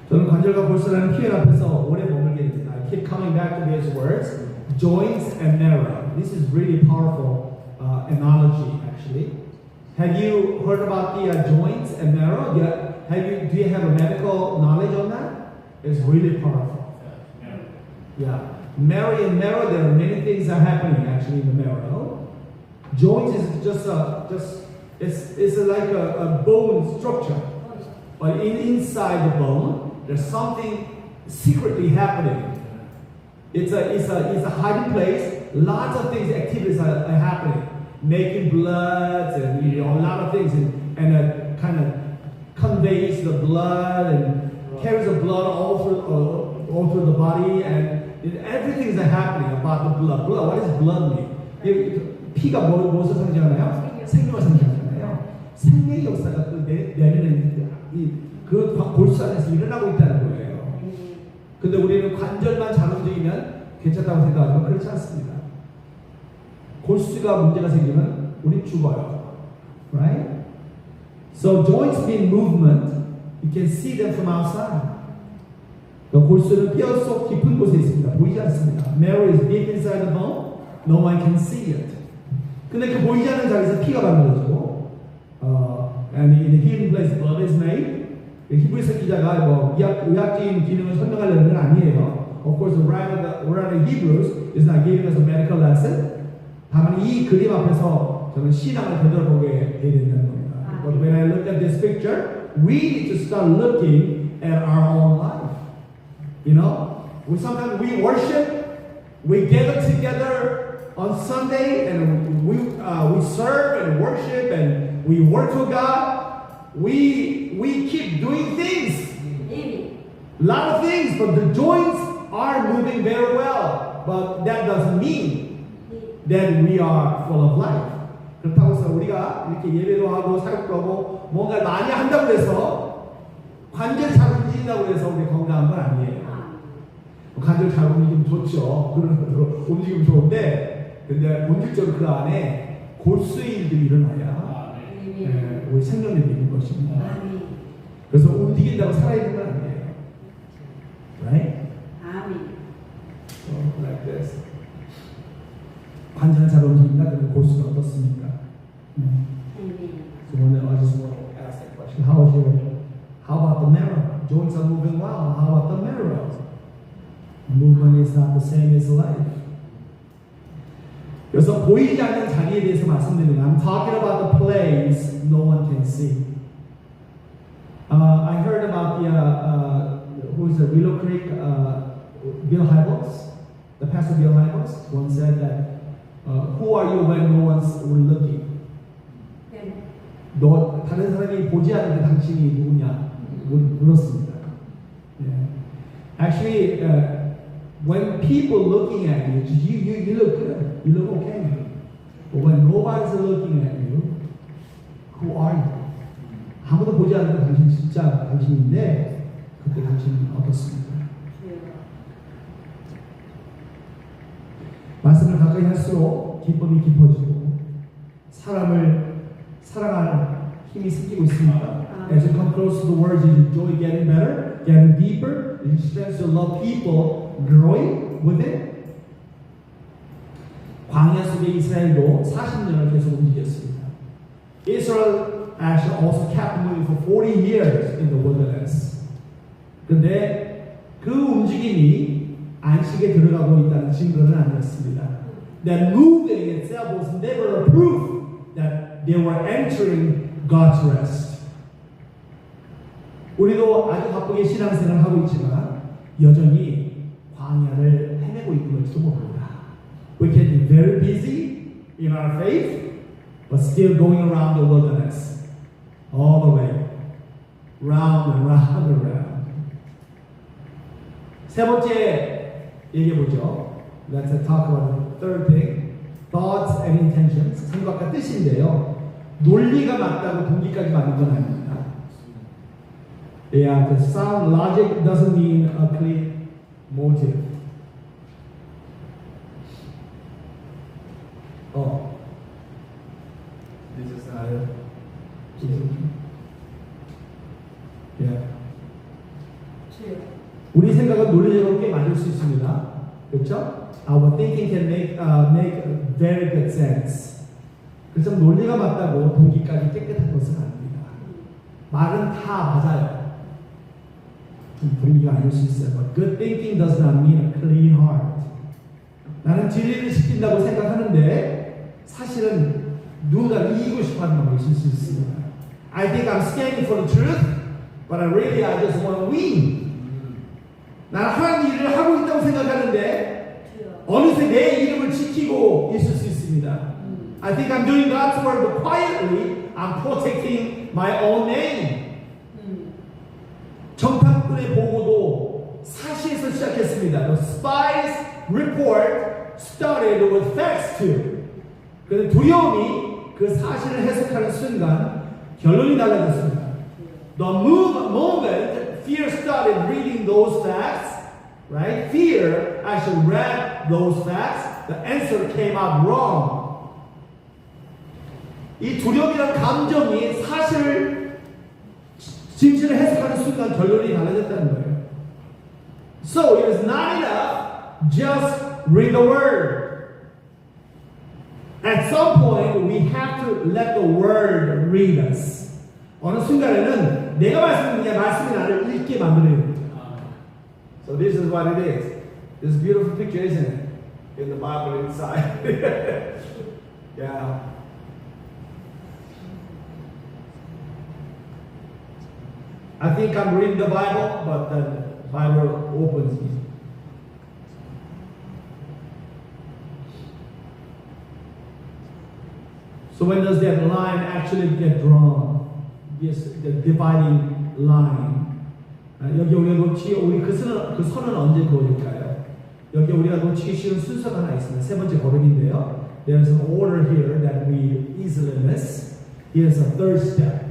저는 관절과 골수라는 표현 앞에서 오래 머물게 됩니다. I keep coming back to these words, joints and marrow. This is really powerful analogy, actually. Have you heard about the joints and marrow? Do you have a medical knowledge on that? It's really powerful. Yeah. Marrow and marrow, there are many things that are happening actually in the marrow. Joints is it's like a bone structure. But inside the bone, there's something secretly happening. It's a hiding place. Lots of things, activities are happening. Making blood and a lot of things and it kind of conveys the blood and carries the blood all through the body and everything is happening about the blood. Blood, what does blood mean? 피가 무엇을 상징하나요? 생명을 상징하잖아요. 생명의 역사가 그 내면에 그 골수 안에서 일어나고 있다는 거예요. 근데 우리는 관절만 잘 움직이면 괜찮다고 생각하지만 그렇지 않습니다. 골수가 문제가 생기면 우리 죽어요. Right? So joints mean movement. You can see them from outside. 골수는 뼈 속 깊은 곳에 있습니다. 보이지 않습니다. Marrow is deep inside the bone. No one can see it. 근데 그 보이지 않는 자리에서 피가 만들어지고, and in the hidden place, blood is made. 히브리서 기자가 의학적인 기능을 설명하려는 건 아니에요. Of course, the writer of Hebrews is not giving us a medical lesson. 다만 이 그림 앞에서 저는 신앙을 되돌아보게 된다는 겁니다. But when I look at this picture, we need to start looking at our own life. You know, sometimes we worship, we gather together on Sunday, and we serve and worship, and we work for God. We keep doing things, Amen. a lot of things, but the joints are moving very well. But that doesn't mean that we are full of life. 그렇다고 해서 우리가 이렇게 예배도 하고 사역도 하고 뭔가 많이 한다고 해서 관절 잘 움직인다고 해서 우리 건강한 건 아니에요. 관절 잘 움직이면 좋죠. 그런 움직이면 좋은데, 근데 본질적으로 그 안에 골수일들이 일어나야 우리 생명력이 있는 것입니다. 아멘. 그래서 움직인다고 살아있는 건 아니에요. Right? 아멘. So, like this. 관절 잘 움직인다? 그러면 골수가 어떻습니까? 아멘. So when I just want to ask that question, how about the marrow? Joints are moving well. How about the marrow? Movement is not the same as life. 그래서 보이지 않는 자리에 대해서 말씀드리는, I'm talking about the place no one can see. I heard about who is it, Willow Creek, Bill Hybels, the pastor Bill Hybels, once said that, who are you when no one's looking? 너 다른 사람이 보지 않는데 당신이 누구냐? 물었습니다. Yeah. Actually, when people looking at you, you look good, you look okay. But when nobody's looking at you, who are you? 아무도 보지 않는데 당신 진짜 당신인데 그때 당신은 어떻습니까? 말씀을 가까이 할수록 기쁨이 깊어지고 사람을 사랑하는 힘이 생기고 있습니다. As you come close to the words, you enjoy getting better, getting deeper. You strength to love people, growing with it. 광야 속의 이스라엘도 40년을 계속 움직였습니다. Israel actually also kept moving for 40 years in the wilderness. 그런데 그 움직임이 안식에 들어가고 있다는 증거는 아니었습니다. That moving itself was never a proof that they were entering God's rest. 우리도 아주 바쁘게 신앙생활을 하고 있지만 여전히 광야를 헤매고 있는 걸지도 모릅니다. We can be very busy in our faith, but still going around the wilderness, all the way, round and round and round. 세 번째 얘기해 보죠. Let's talk about the third thing, thoughts and intentions. 생각과 뜻인데요. 논리가 맞다고 동기까지 맞는 건 아닙니다. Yeah, the sound logic doesn't mean a clean motive. Oh, this is not it. Yeah. 우리 생각은 논리적으로 꽤 맞을 수 있습니다. 그렇죠? Our thinking can make very good sense. 그래서 논리가 맞다고 동기까지 깨끗한 것은 아닙니다. 말은 다 맞아요. 분위기가 아닐 수 있어요. But good thinking does not mean a clean heart. 나는 진리를 지킨다고 생각하는데 사실은 누군가를 이기고 싶어하는 마음이 있을 수 있습니다. I think I'm standing for the truth, but I just want to win. 나는 하나님 일을 하고 있다고 생각하는데 어느새 내 이름을 지키고 있을 수 있습니다. I think I'm doing God's work, but quietly I'm protecting my own name. 정탐꾼의 보고도 사실에서 시작했습니다. The spies report started with facts too. 그런데 두려움이 그 사실을 해석하는 순간 결론이 달라졌습니다. The moment fear started reading those facts, right? Fear actually read those facts. The answer came out wrong. 이 두려움이란 감정이 사실을 진실을 해석하는 순간 결론이 달라졌다는 거예요. So it is not enough just read the word. At some point we have to let the word read us. 어느 순간에는 내가 말씀드리는 말씀이 나를 읽게 만들어야 됩니다. So this is what it is. This beautiful picture, isn't it? In the Bible inside. Yeah. I think I'm reading the Bible, but the Bible opens me. So when does that line actually get drawn? Yes, the dividing line. 여기 우리가 우리 그 선은 언제 그어질까요? 여기 우리가 놓치기 쉬운 순서가 하나 있습니다. 세 번째 걸음인데요. There's an order here that we easily miss. Here's a third step.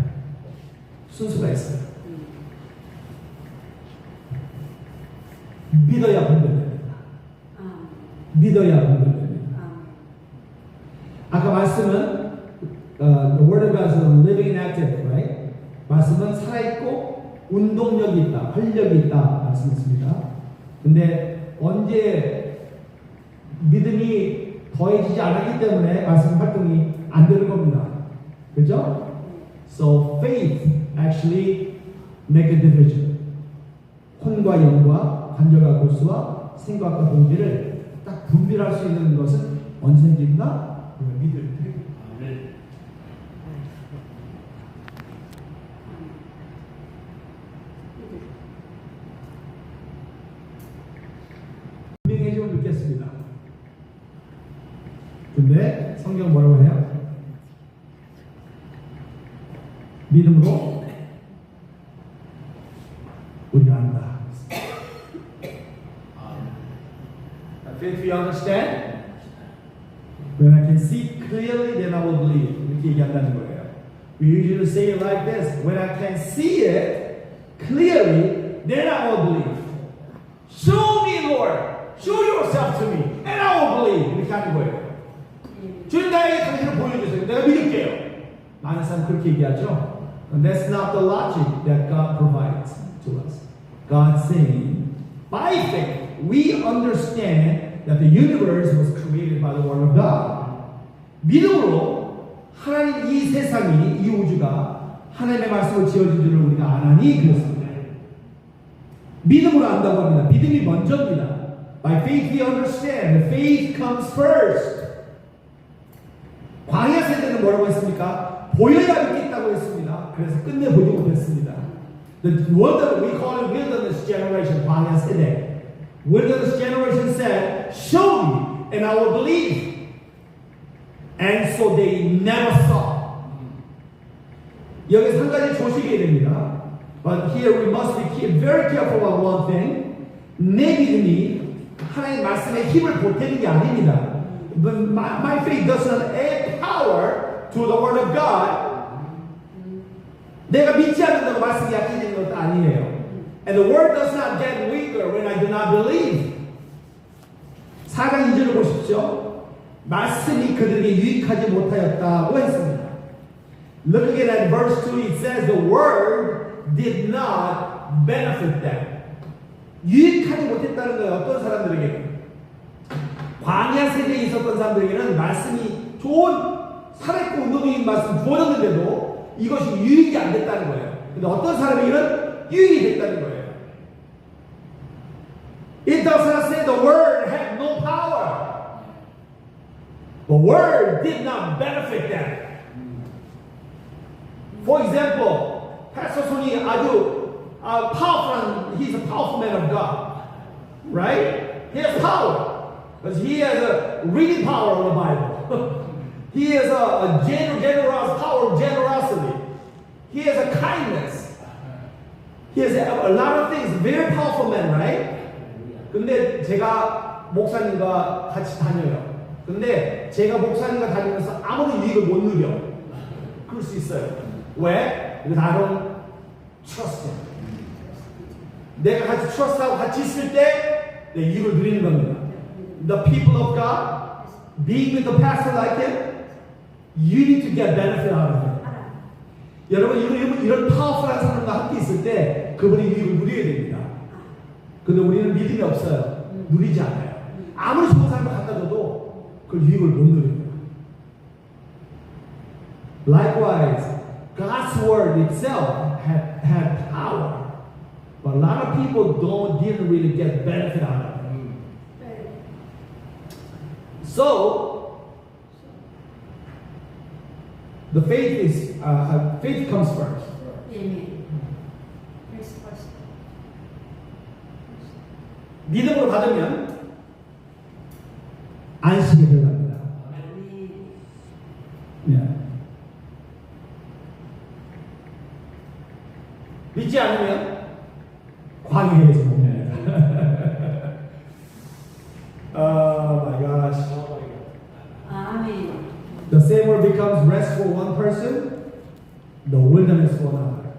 순서가 있어요. 믿어야 분별됩니다. 믿어야 분별됩니다. 아까 말씀은 the word of God is living and active, right? 말씀은 살아있고 운동력이 있다, 활력이 있다 말씀했습니다. 근데 언제 믿음이 더해지지 않았기 때문에 말씀 활동이 안 되는 겁니다. 그죠? So faith actually make a division. 혼과 영과 관절과 골수와 생각과 동기를 딱 분별할 수 있는 것은 언제 생긴다? 믿을 때. 분명해짐을 느꼈습니다. 근데 성경 뭐라고 해요? 믿음으로 우리가 안다. If we understand, when I can see clearly, then I will believe. 이렇게 얘기한다는 거예요. We usually say it like this: when I can see it clearly, then I will believe. Show me, Lord. Show yourself to me, and I will believe. 이렇게 하는 거예요. 주님 나에게 당신을 보여주세요. 내가 믿을게요. 많은 사람 그렇게 얘기하죠. And that's not the logic that God provides to us. God's saying, by faith, we understand that the universe was created by the Word of God. 믿음으로 하나님 이 세상이 이 우주가 하나님의 말씀으로 지어진 줄을 우리가 아나니 그렇습니다. 믿음으로 안다고 합니다. 믿음이 먼저입니다. By faith we understand. The faith comes first. 광야 세대는 뭐라고 했습니까? 보여야 믿겠다고 했습니다. 그래서 끝내 보지 못했습니다. The wilderness, we call it wilderness generation, 광야 세대. Wilderness generation said, show me and I will believe. And so they never saw. 여기서 한 가지 조심해야 됩니다. But here we must be very careful about one thing. 내 믿음이 하나님의 말씀에 힘을 보태는 게 아닙니다. But my faith doesn't add power to the Word of God. 내가 믿지 않는다고 말씀이 약해지는 것도 아니에요. And the Word does not get weaker when I do not believe. 4장 2절을 보십시오. 말씀이 그들에게 유익하지 못하였다고 했습니다. Look again at verse 2. It says the Word did not benefit them. 유익하지 못했다는 거예요. 어떤 사람들에게? 광야 세대에 있었던 사람들에게는 말씀이 좋은 살아있고 운동적인 말씀 주어졌는데도 이것이 유익이 안 됐다는 거예요. 근데 어떤 사람에게는 유익이 됐다는 거예요. It does not say the word had no power. The word did not benefit them. For example, Pastor Son이 아주 powerful, he's a powerful man of God. Right? He has power. Because he has a reading power of the Bible. He has a generous power of generosity. He has a kindness. He has a lot of things. Very powerful man, right? 근데 제가 목사님과 같이 다녀요. 근데 제가 목사님과 다니면서 아무런 유익을 못 누려. 그럴 수 있어요. 왜? Because I don't trust him. 내가 같이 trust하고 같이 있을 때 내 유익을 누리는 겁니다. The people of God, being with the pastor like him, you need to get benefit out of him. 여러분 이런 파워풀한 사람과 함께 있을 때 그분의 유익을 누려야 됩니다. 근데 우리는 믿음이 없어요. 누리지 않아요. 아무리 좋은 사람을 갖다 줘도 그 유익을 못 누립니다. Likewise, God's word itself had power, but a lot of people didn't really get benefit out of it. So, the faith comes first. 믿음으로 받으면 안식에 들어갑니다. 아멘. 예. 믿지 않으면 광야에서 봅니다. Oh my gosh. 아멘. The same word becomes rest for one person, the wilderness for another.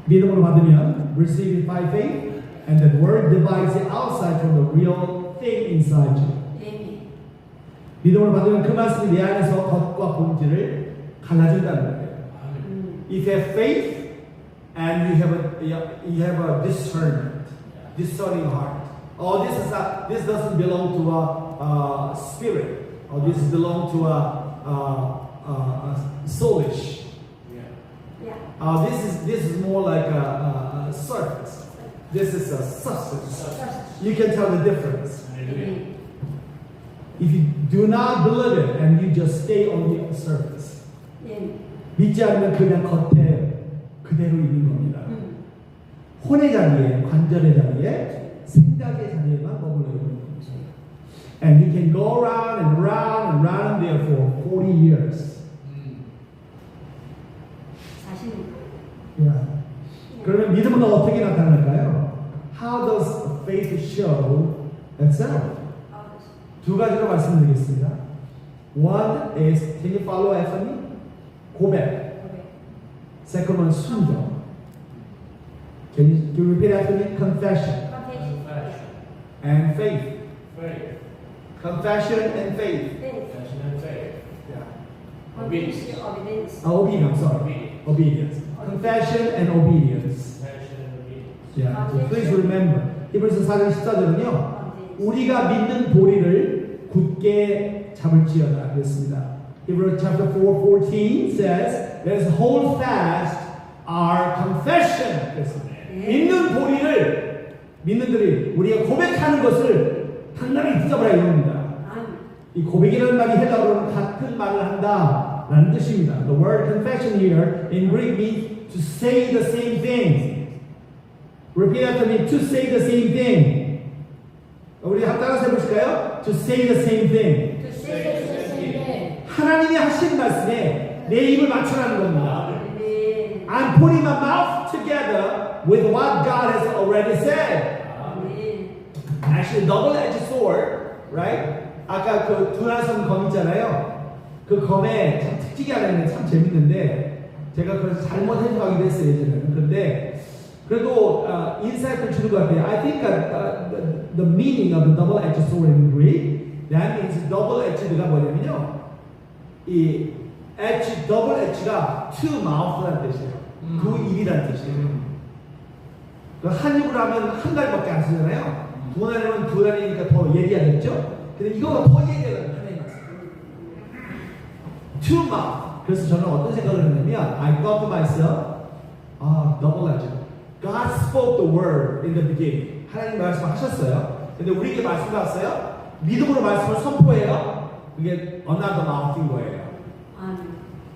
믿음으로 받으면 receive it by faith, and the word divides it outside from the real thing inside you. 아멘. 믿음으로 받으면 그 말씀이 내 안에서 겉과 본질을 갈라준다는 거예요. If you have faith and you have a discernment, discerning heart. Oh, this doesn't belong to a spirit. Or this belong to a soulish. Yeah. This is more like a surface. This is a substance. You can tell the difference. 아멘. If you do not believe it and you just stay on the surface, 아멘. 믿지 않으면 그냥 겉에 그대로 있는 겁니다. 혼의 자리에, 관절의 자리에, 생각의 자리에만 머물러 있는 거죠. And you can go around and round and round there for 40 years. 사실 Yeah. 그러면 믿음은 어떻게 나타날까요? How does faith show itself? 두 가지로 말씀드리겠습니다. One is, can you follow after me? 고백. Second one, 순종. Can you repeat after me? Confession and faith. Confession and faith. Yeah. Obedience, sorry. Obedience. Confession and obedience. Yeah. So please remember. 히브리서 4장 14절은요. 우리가 믿는 도리를 굳게 잡을지어다 그랬습니다. Hebrews chapter 4:14 says, "Let us hold fast our confession." 그랬습니다. 믿는 도리를 믿는들이 우리가 고백하는 것을 단단히 붙잡으라 이겁니다. 이 고백이라는 말이 헬라어로는 같은 말을 한다라는 뜻입니다. The word confession here in Greek means to say the same thing. Repeat after me. To say the same thing. 우리 한번 따라서 해보실까요? To say the same thing. 하나님이 하신 말씀에 내 입을 맞추라는 겁니다. 아멘. I'm putting my mouth together with what God has already said. 아멘. Actually, double-edged sword, right? 아까 그 두나선 검 있잖아요. 그 검에 참 특징이 하나 있는데 참 재밌는데 제가 그래서 잘못 해석하기도 했어요 예전에는. 그런데 그래도 인사이트를 주는 것 같아요. I think the meaning of the double-edged sword in Greek, that means double-edged가 뭐냐면요. 이 edge, double edge가 two mouth라는 뜻이에요. 두 입이라는 뜻이에요. 한 입으로 하면 한 달밖에 안 쓰잖아요. 두 달이면 두 달이니까 더 예리하겠죠? 근데 이거가 더 예리하다는 하나님 말씀. Two mouth. 그래서 저는 어떤 생각을 했냐면 I thought to myself, double edge. God spoke the word in the beginning. 하나님 말씀하셨어요. 근데 우리에게 말씀 나왔어요. 믿음으로 말씀을 선포해요. 그게 another mouth인 거예요. 아멘.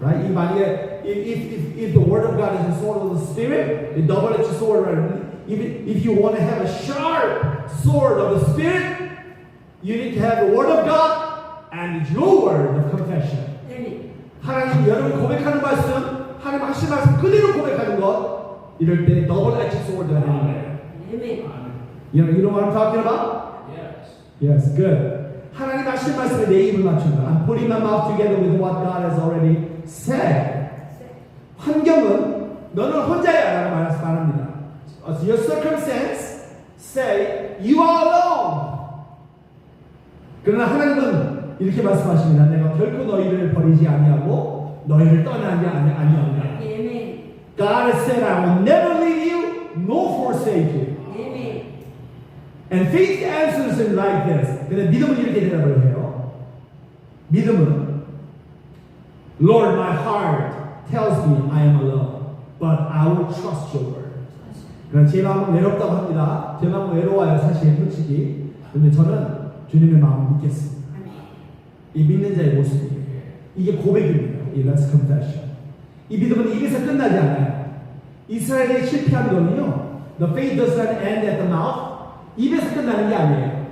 Right? 이 만약에 if the word of God is the sword of the spirit, the double-edged sword. Right? If you want to have a sharp sword of the spirit, you need to have the word of God and your word of confession. 아멘. 하나님 여러분 고백하는 말씀, 하나님 하신 말씀 그대로 고백하는 것, 이럴 때 double-edged sword가 되는 거예요. 아멘. You know what I'm talking about? Yes, good. 하나님 하신 말씀에 내 입을 맞춘다. I'm putting my mouth together with what God has already said. 환경은 너는 혼자야 라고 말합니다. Your circumstance say you are alone. 그러나 하나님은 이렇게 말씀하십니다. 내가 결코 너희를 버리지 아니하고 너희를 떠나지 아니하노라. 아멘. God has said, I will never leave you nor forsake you. 아멘. And faith answers it like this. 근데 믿음은 이렇게 대답을 해요. 믿음은 Lord, my heart tells me I am alone, but I will trust your word. 그러니까 제 마음은 외롭다고 합니다. 제 마음은 외로워요, 사실 솔직히. 근데 저는 주님의 마음을 믿겠습니다. 이 믿는 자의 모습이에요. 이게 고백입니다. 이 Let's confession. 이 믿음은 입에서 끝나지 않아요. 이스라엘이 실패한 거는요. The faith does not end at the mouth. 입에서 끝나는 게 아니에요.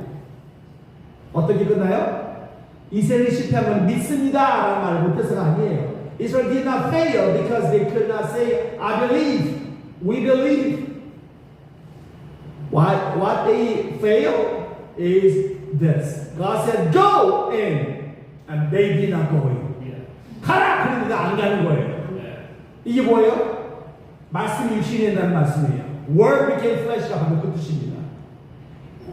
어떻게 끝나요? 이스라엘이 실패한 건 믿습니다 라는 말을 못해서가 아니에요. Israel did not fail because they could not say, I believe, we believe. What they fail is this. God said, go in, and they did not go in. 가라! 그런데 안 가는 거예요. 이게 뭐예요? 말씀이 육신이 된다는 말씀이에요. Word became flesh가 바로 그 뜻입니다.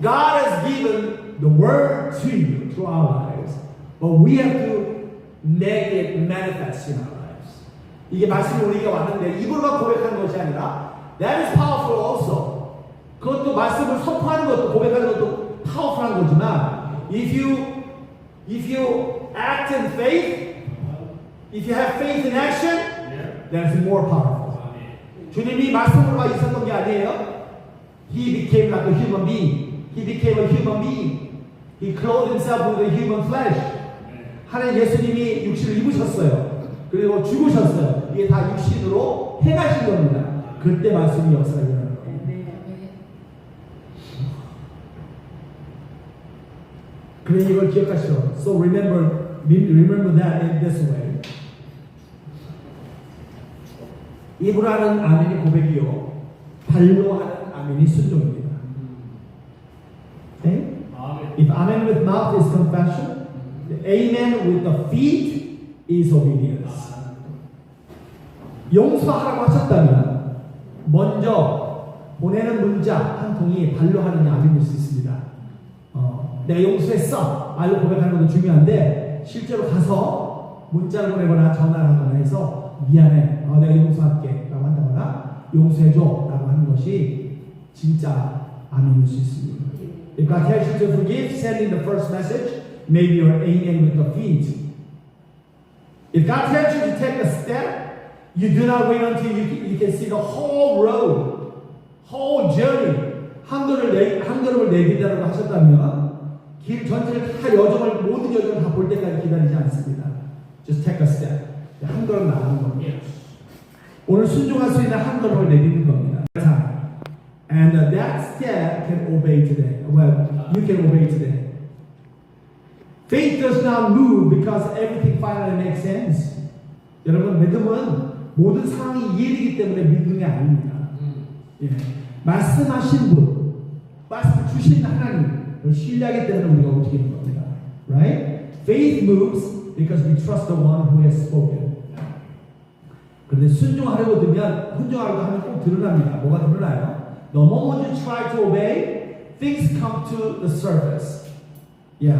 God has given the word to you, to our lives, but we have to make it manifest in our lives. 이게 말씀이 우리가 왔는데 입으로만 고백하는 것이 아니라 that is powerful also. 그것도 말씀을 선포하는 것도 고백하는 것도 powerful한 거지만 if you act in faith, if you have faith in action, that is more powerful. 주님이 말씀으로만 있었던 게 아니에요. He became like a human being. He became a human being. He clothed himself with a human flesh. 하나님 예수님이 육신을 입으셨어요. 그리고 죽으셨어요. 이게 다 육신으로 행하신 겁니다. 그때 말씀이 역사가 일어나는 거예요. 그래 이걸 기억하시오. So remember that in this way. 입으로 하는 아멘이 고백이요, 발로 하는 아멘이 순종입니다. Okay? If amen with mouth is confession, the amen with the feet is obedience. 용서하라고 하셨다면 먼저 보내는 문자 한 통이 발로 하는 아멘일 수 있습니다. 내가 용서했어 말로 고백하는 것도 중요한데 실제로 가서 문자를 보내거나 전화를 하거나 해서 미안해, 내가 용서할게 라고 한다거나 용서해줘 라고 하는 것이 진짜 아멘일 수 있습니다. If God tells you to forgive, sending the first message, maybe you're amen with the feet. If God tells you to take a step, you do not wait until you can see the whole road, whole journey. 한 걸음을 내딛으라고 하셨다면 길 전체를 다 모든 여정을 다 볼 때까지 기다리지 않습니다. Just take a step. 한 걸음 나가는 겁니다. 오늘 순종할 수 있는 한 걸음을 내딛는 겁니다. And that step can obey today. Well, you can obey today. Faith does not move because everything finally makes sense. 여러분, 믿음은 모든 상황이 이해되기 때문에 믿음이 아닙니다. 예. 말씀하신 분, 말씀 주신 하나님을 신뢰하기 때문에 우리가 움직이는 겁니다. Right? Faith moves because we trust the one who has spoken. 그런데 순종하려고 하면 꼭 드러납니다. 뭐가 드러나요? The moment you try to obey, things come to the surface. Yeah.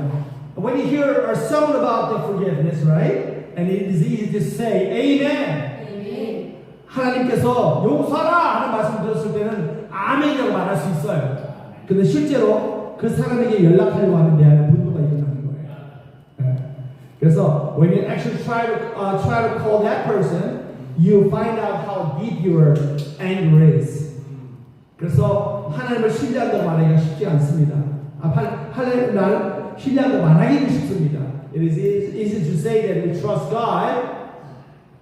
When you hear a sermon about the forgiveness, right? And it is easy to say, Amen. Amen. 하나님께서 용서하라 하는 말씀 들었을 때는 아멘이라고 말할 수 있어요. 근데 실제로 그 사람에게 연락하려고 하는 내 안에 분노가 일어나는 거예요. 네. 그래서 when you actually try to call that person, you find out how deep your anger is. 그래서 하나님을 신뢰한다고 말하기가 쉽지 않습니다. 하나님을 신뢰한다고 말하기는 쉽습니다. It is easy to say that we trust God.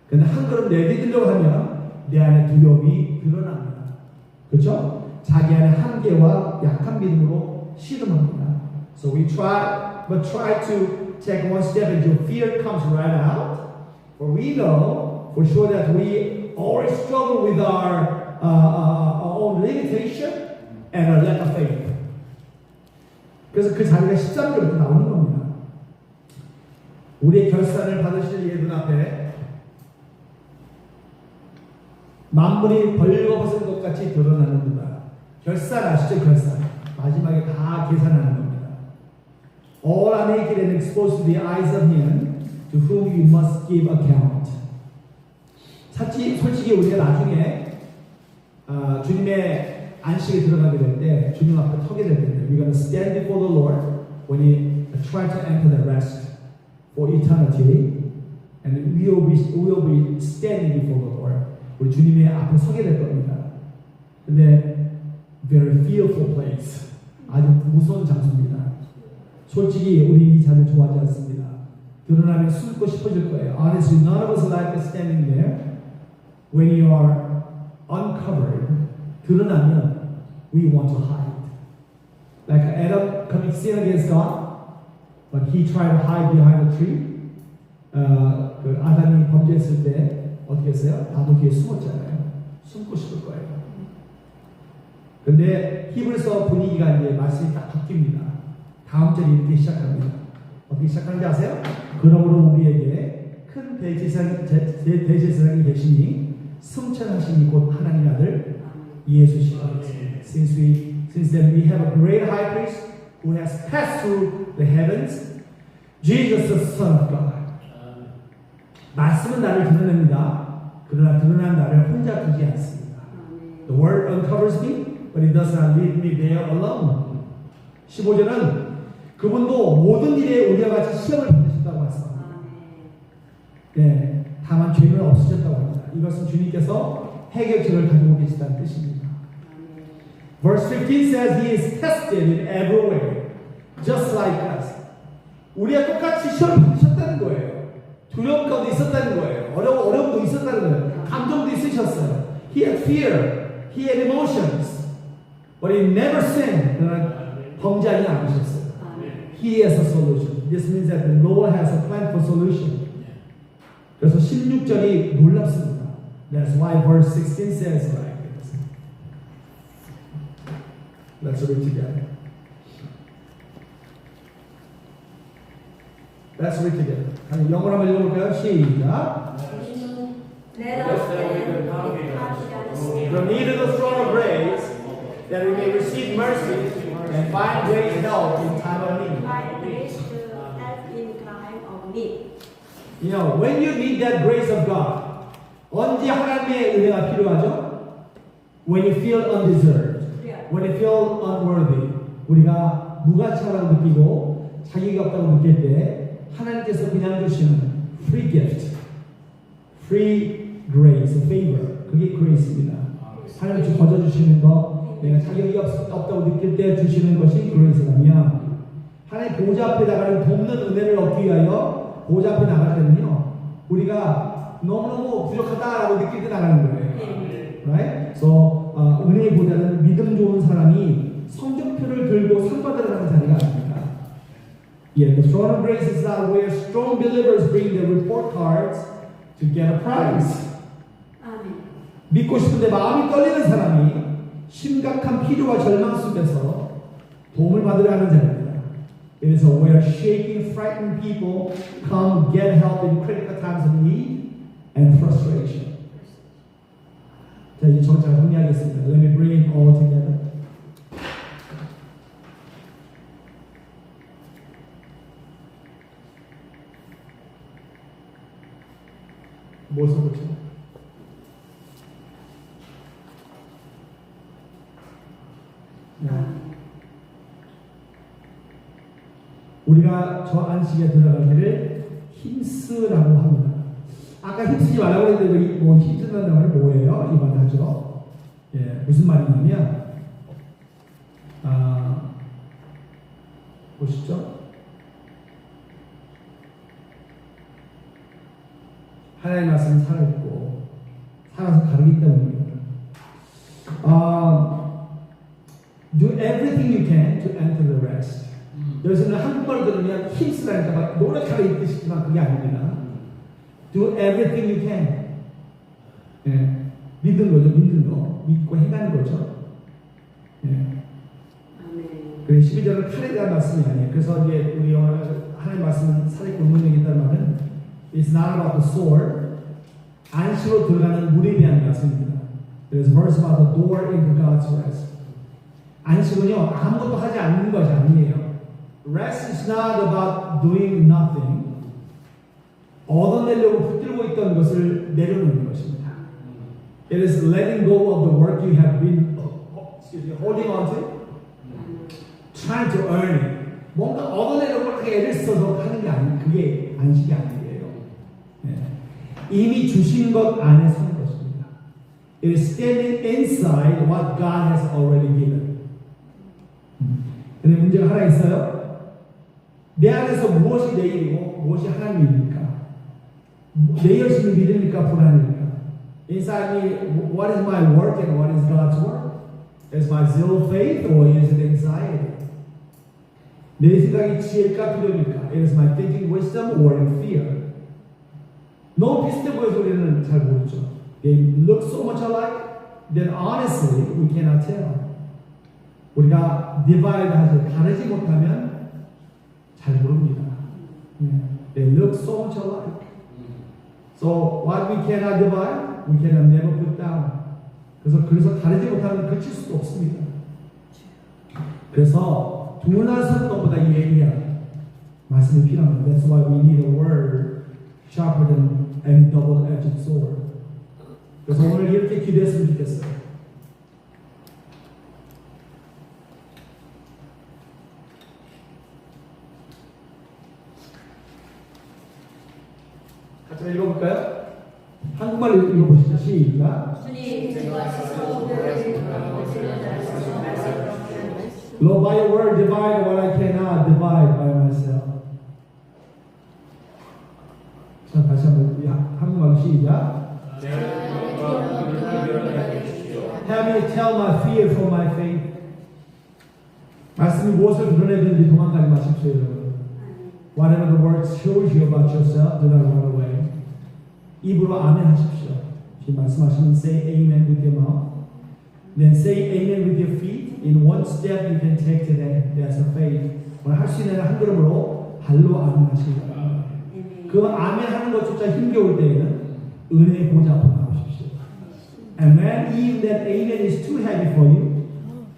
근데 한 걸음 내딛으려고 하면 내 안에 두려움이 드러납니다. 그렇죠? 자기 안에 한계와 약한 믿음으로 씨름합니다. So we try to take one step and your fear comes right out. For we know for sure that we always struggle with our own limitation and a lack of faith. 그래서 그 자리가 13절부터 나오는 겁니다. 우리의 결산을 받으실 예 눈앞에 만물이 벌거벗은 것 같이 드러나는구나. 결산 아시죠? 결산. 마지막에 다 계산하는 겁니다. All are naked and exposed to the eyes of him to whom you must give account. 솔직히 우리가 나중에 주님의 안식에 들어가게 될 때, 주님 앞에 서게 될 때, we're going to stand before the Lord when we try to enter the rest for eternity, and we will be standing before the Lord. 우리 주님의 앞에 서게 될 겁니다. 근데 very fearful place, 아주 무서운 장소입니다. 솔직히 우리 이 자리를 좋아하지 않습니다. 드러나면 숨고 싶어질 거예요. Honestly, none of us like standing there when you are uncovered. 드러나면 we want to hide. like Adam committed sin against God, but he tried to hide behind a tree. 그 아담이 범죄했을 때 어떻게 했어요? 나무 뒤에 숨었잖아요. 숨고 싶을 거예요. 근데 히브리서 분위기가 이제 말씀이 딱 바뀝니다. 다음 절이 이렇게 시작합니다. 어떻게 시작하는지 아세요? 그러므로 우리에게 큰 대제사장이 계시니 승천하시니 곧 하나님의 아들 예수시라. Since then we have a great high priest who has passed through the heavens, Jesus the Son of God. 말씀은 나를 드러냅니다. 그러나 드러난 나를 혼자 두지 않습니다. The word uncovers me, but it does not leave me there alone. 15절은 그분도 모든 일에 우리와 같이 시험을 받으셨다고 말씀합니다. 네, 다만 죄는 없으셨다고 합니다. 이것은 주님께서 해결책을 가지고 계시다는 뜻입니다. Verse 15 says He is tested in every way, just like us. 우리와 똑같이 시험을 받으셨다는 거예요. 두려움 가운데 있었다는 거예요. 어려움도 있었다는 거예요. 감정도 있으셨어요. He had fear, He had emotions, but He never sinned. 그러나 범죄하지 않으셨어요. He has a solution. This means that the Lord has a plan for solution. 그래서 16절이 놀랍습니다. That's why verse 16 says like this. Let's read together. Let's read together. 영어로 한번 읽어볼까요? 시작. Let us then From near to the throne of grace, that we may receive mercy and find great help in time of need. find grace to help in time of need. You know, when you need that grace of God, 언제 하나님의 은혜가 필요하죠? When you feel undeserved, when you feel unworthy, 우리가 무가치하다고 느끼고 자격이 없다고 느낄 때 하나님께서 그냥 주시는 free gift, free grace, favor, 그게 grace입니다. 하나님께서 거저 주시는 거, 내가 자격이 없다고 느낄 때 주시는 것이 grace라면 하나님 보좌 앞에 나가는 돕는 은혜를 얻기 위하여 보좌 앞에 나갈 때는요, 우리가 너무너무 부족하다라고 느낄 때 나가는 거예요. Right? So, 은혜보다는 믿음 좋은 사람이 성적표를 들고 상 받으러 가는 자리가 아닙니다. Yeah, the throne of grace is not where strong believers bring their report cards to get a prize. 아멘. 믿고 싶은데 마음이 떨리는 사람이 심각한 필요와 절망 속에서 도움을 받으러 가는 자리입니다. It is where shaking, frightened people come get help in critical times of need and frustration. 자, 이제 정착 정리하겠습니다. Let me bring it all together. 뭐 써보죠? 우리가 저 안식에 들어가기를 힘쓰라고 합니다. 아까 힘쓰지 말라고 했는데 뭐 힘쓰는 말이 뭐예요? 이 말 하죠. 예, 무슨 말이냐면 보시죠. 하나님의 말씀은 살아있고 살아서 가르기 때문입니다. Do everything you can to enter the rest. 여기서는 한국말로 들으면 힘쓰라니까 막 노력하라 이 뜻이지만 그게 아닙니다. Do everything you can. 예, 믿는 거죠. 믿는 거. 믿고 행하는 거죠. 예. 그래 12절은 칼에 대한 말씀이 아니에요. 그래서 이제 우리 하나님 말씀은 살에 굶는다는 말은 It's not about the sword. 안식으로 들어가는 문에 대한 말씀입니다. 그래서 verse about the door into God's rest. 안식은요 아무것도 하지 않는 것이 아니에요. Rest is not about doing nothing. 얻어내려고 붙들고 있던 것을 내려놓는 것입니다. It is letting go of the work you have been holding on to, trying to earn it. 뭔가 얻어내려고 막 애를 써서 하는 게 아니, 그게 안식이 아니에요. 네. 이미 주신 것 안에 서는 것입니다. It is standing inside what God has already given. 근데 문제가 하나 있어요. 내 안에서 무엇이 내 일이고 무엇이 하나님입니까? 내 열심히 믿습니까? 불안입니까? Inside me, what is my work and what is God's work? Is my zeal faith or is it anxiety? 내 생각이 지혜일까 두려움일까? Is my thinking wisdom or in fear? 너무 비슷해 보여서 우리는 잘 모르죠. They look so much alike, then honestly we cannot tell. 우리가 divide 하지 다르지 못하면 잘 모릅니다. They look so much alike. So what we cannot divide, we cannot never put down. 그래서 다르지 못하면 그칠 수도 없습니다. 그래서 둔한 것보다 이 얘기야 말씀이 필요합니다. That's why we need a word sharper than any double-edged sword. 그래서 오늘 이렇게 기도했으면 좋겠어요. 같이 읽어볼까요? 한국말 읽어보시죠. 시작. 주님, 제가 스스로 Lord, by your word divide what I cannot divide by myself. 자, 다시 한번 한국말로 시작. Have me tell my fear from my faith. 말씀이 무엇을 드러내든지 도망가지 마십시오, 여러분. Whatever the word shows you about yourself, do not run away. 입으로 아멘 하십시오. 지금 말씀하시면 say amen with your mouth. Then say amen with your feet. In one step you can take today. That's a faith. 오늘 할 수 있는 한 걸음으로 발로 아멘 하시기 바랍니다. 그 아멘 하는 것조차 힘겨울 때에는 은혜의 보좌 앞으로 나오십시오. And when even that amen is too heavy for you,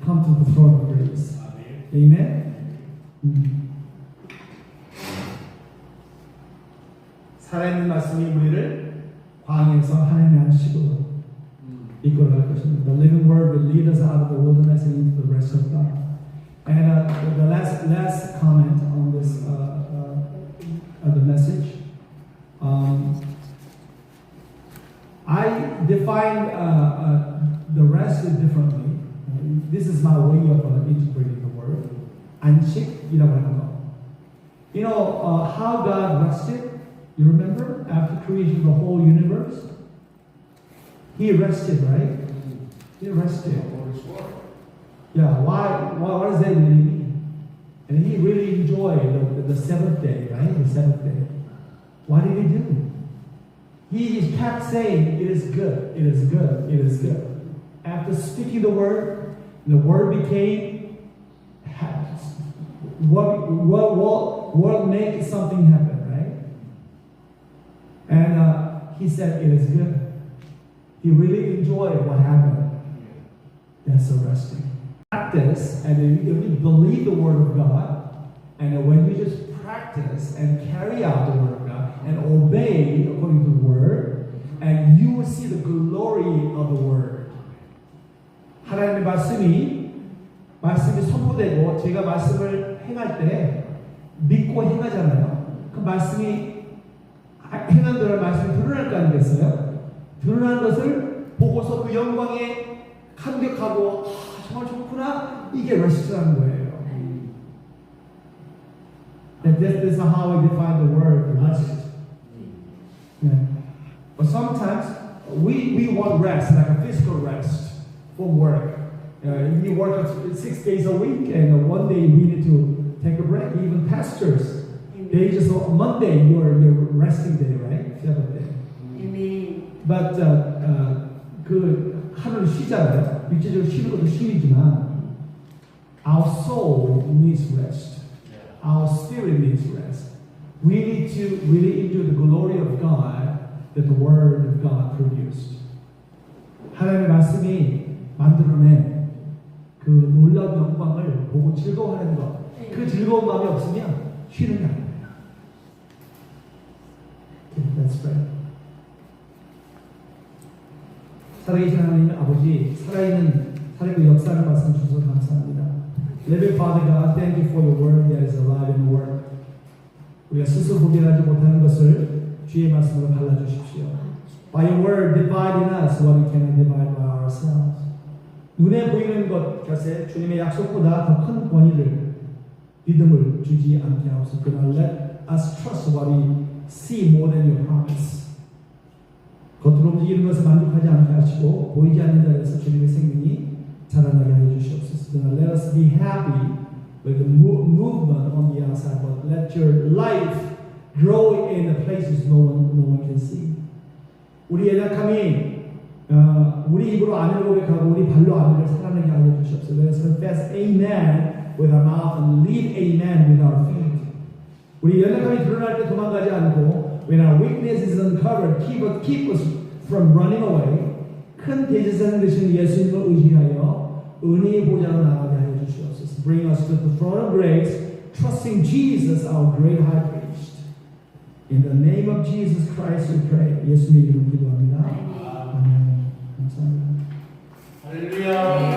come to the throne of grace. Amen. 살아있는 말씀이 우리를 광야에서 하나님의 안식으로 이끌어갈 것입니다. The living word will lead us out of the wilderness and into the rest of God. And the last comment on this the message. I define the rest differently. This is my way of interpreting the word. 안식이라고 하는 거. You know how God rested? You remember after creation of the whole universe? He rested, right? He rested. Yeah, why? What does that really mean? And he really enjoyed the seventh day, right? The seventh day. What did he do? He just kept saying, it is good, it is good, it is good. After speaking the word became what makes something happen, right? And he said, it is good. He really enjoyed what happened. That's the resting. Practice, and if you believe the word of God, and when you just practice and carry out the word of God, and obey according to the word, and you will see the glory of the word. 하나님의 말씀이 선포되고 제가 말씀을 행할 때 믿고 행하잖아요. 그 말씀이 행한 대로 말씀이 드러날 거 아니겠어요? 드러난 것을 보고서 그 영광에 감격하고 정말 좋구나, 이게 레스트라는 거예요. This is how we define the word rest. Yeah. But sometimes we want rest, like a physical rest from work. We work 6 days a week, and one day we need to take a break. Even pastors, they just Monday your resting day, right? Sabbath day. Amen. But 그 하루를 쉬잖아요. 육체적으로 쉬는 것도 쉬이지만 our soul needs rest. Our spirit needs rest. We need to really enjoy the glory of God that the Word of God produced. 하나님의 말씀이 만들어낸 그 놀라운 영광을 보고 즐거워하는 것. 그 즐거운 마음이 없으면 쉬는 게 아닙니다. Okay, let's pray. 살아계신 하나님 아버지, 살아있는 역사를 말씀 주셔서 감사합니다. Living Father God, thank you for your word that is alive and work. 우리가 스스로 구별하지 못하는 것을 주의 말씀으로 발라주십시오. By your word, divide in us what we cannot divide by ourselves. 눈에 보이는 것 곁에 주님의 약속보다 더 큰 권위를, 믿음을 주지 않게 하옵소서. 그러나 let us trust what we see more than your promise. 겉으로 움직이는 것을 만족하지 않게 하시고 보이지 않는 자에서 주님의 생명이 자라나게 하여 주시옵소서. Let us be happy with the movement let your life grow in the places no one can see. 우리 연약함이 우리 입으로 아멘을 고백하고 우리 발로 아멘을 사랑하게 하여 주시옵소서. Let us confess amen with our mouth and leave amen with our feet. 우리 연약함이 드러날 때 도망가지 않고 when our weakness is uncovered, keep us from running away. 큰 대제사장 되신 예수님을 의지하여 은혜의 보좌로 나가게 하여 주시옵소서. Bring us to the throne of grace, trusting Jesus, our great high priest. In the name of Jesus Christ we pray. 예수님 이름으로 기도합니다. 아멘. 감사합니다. 할렐루야.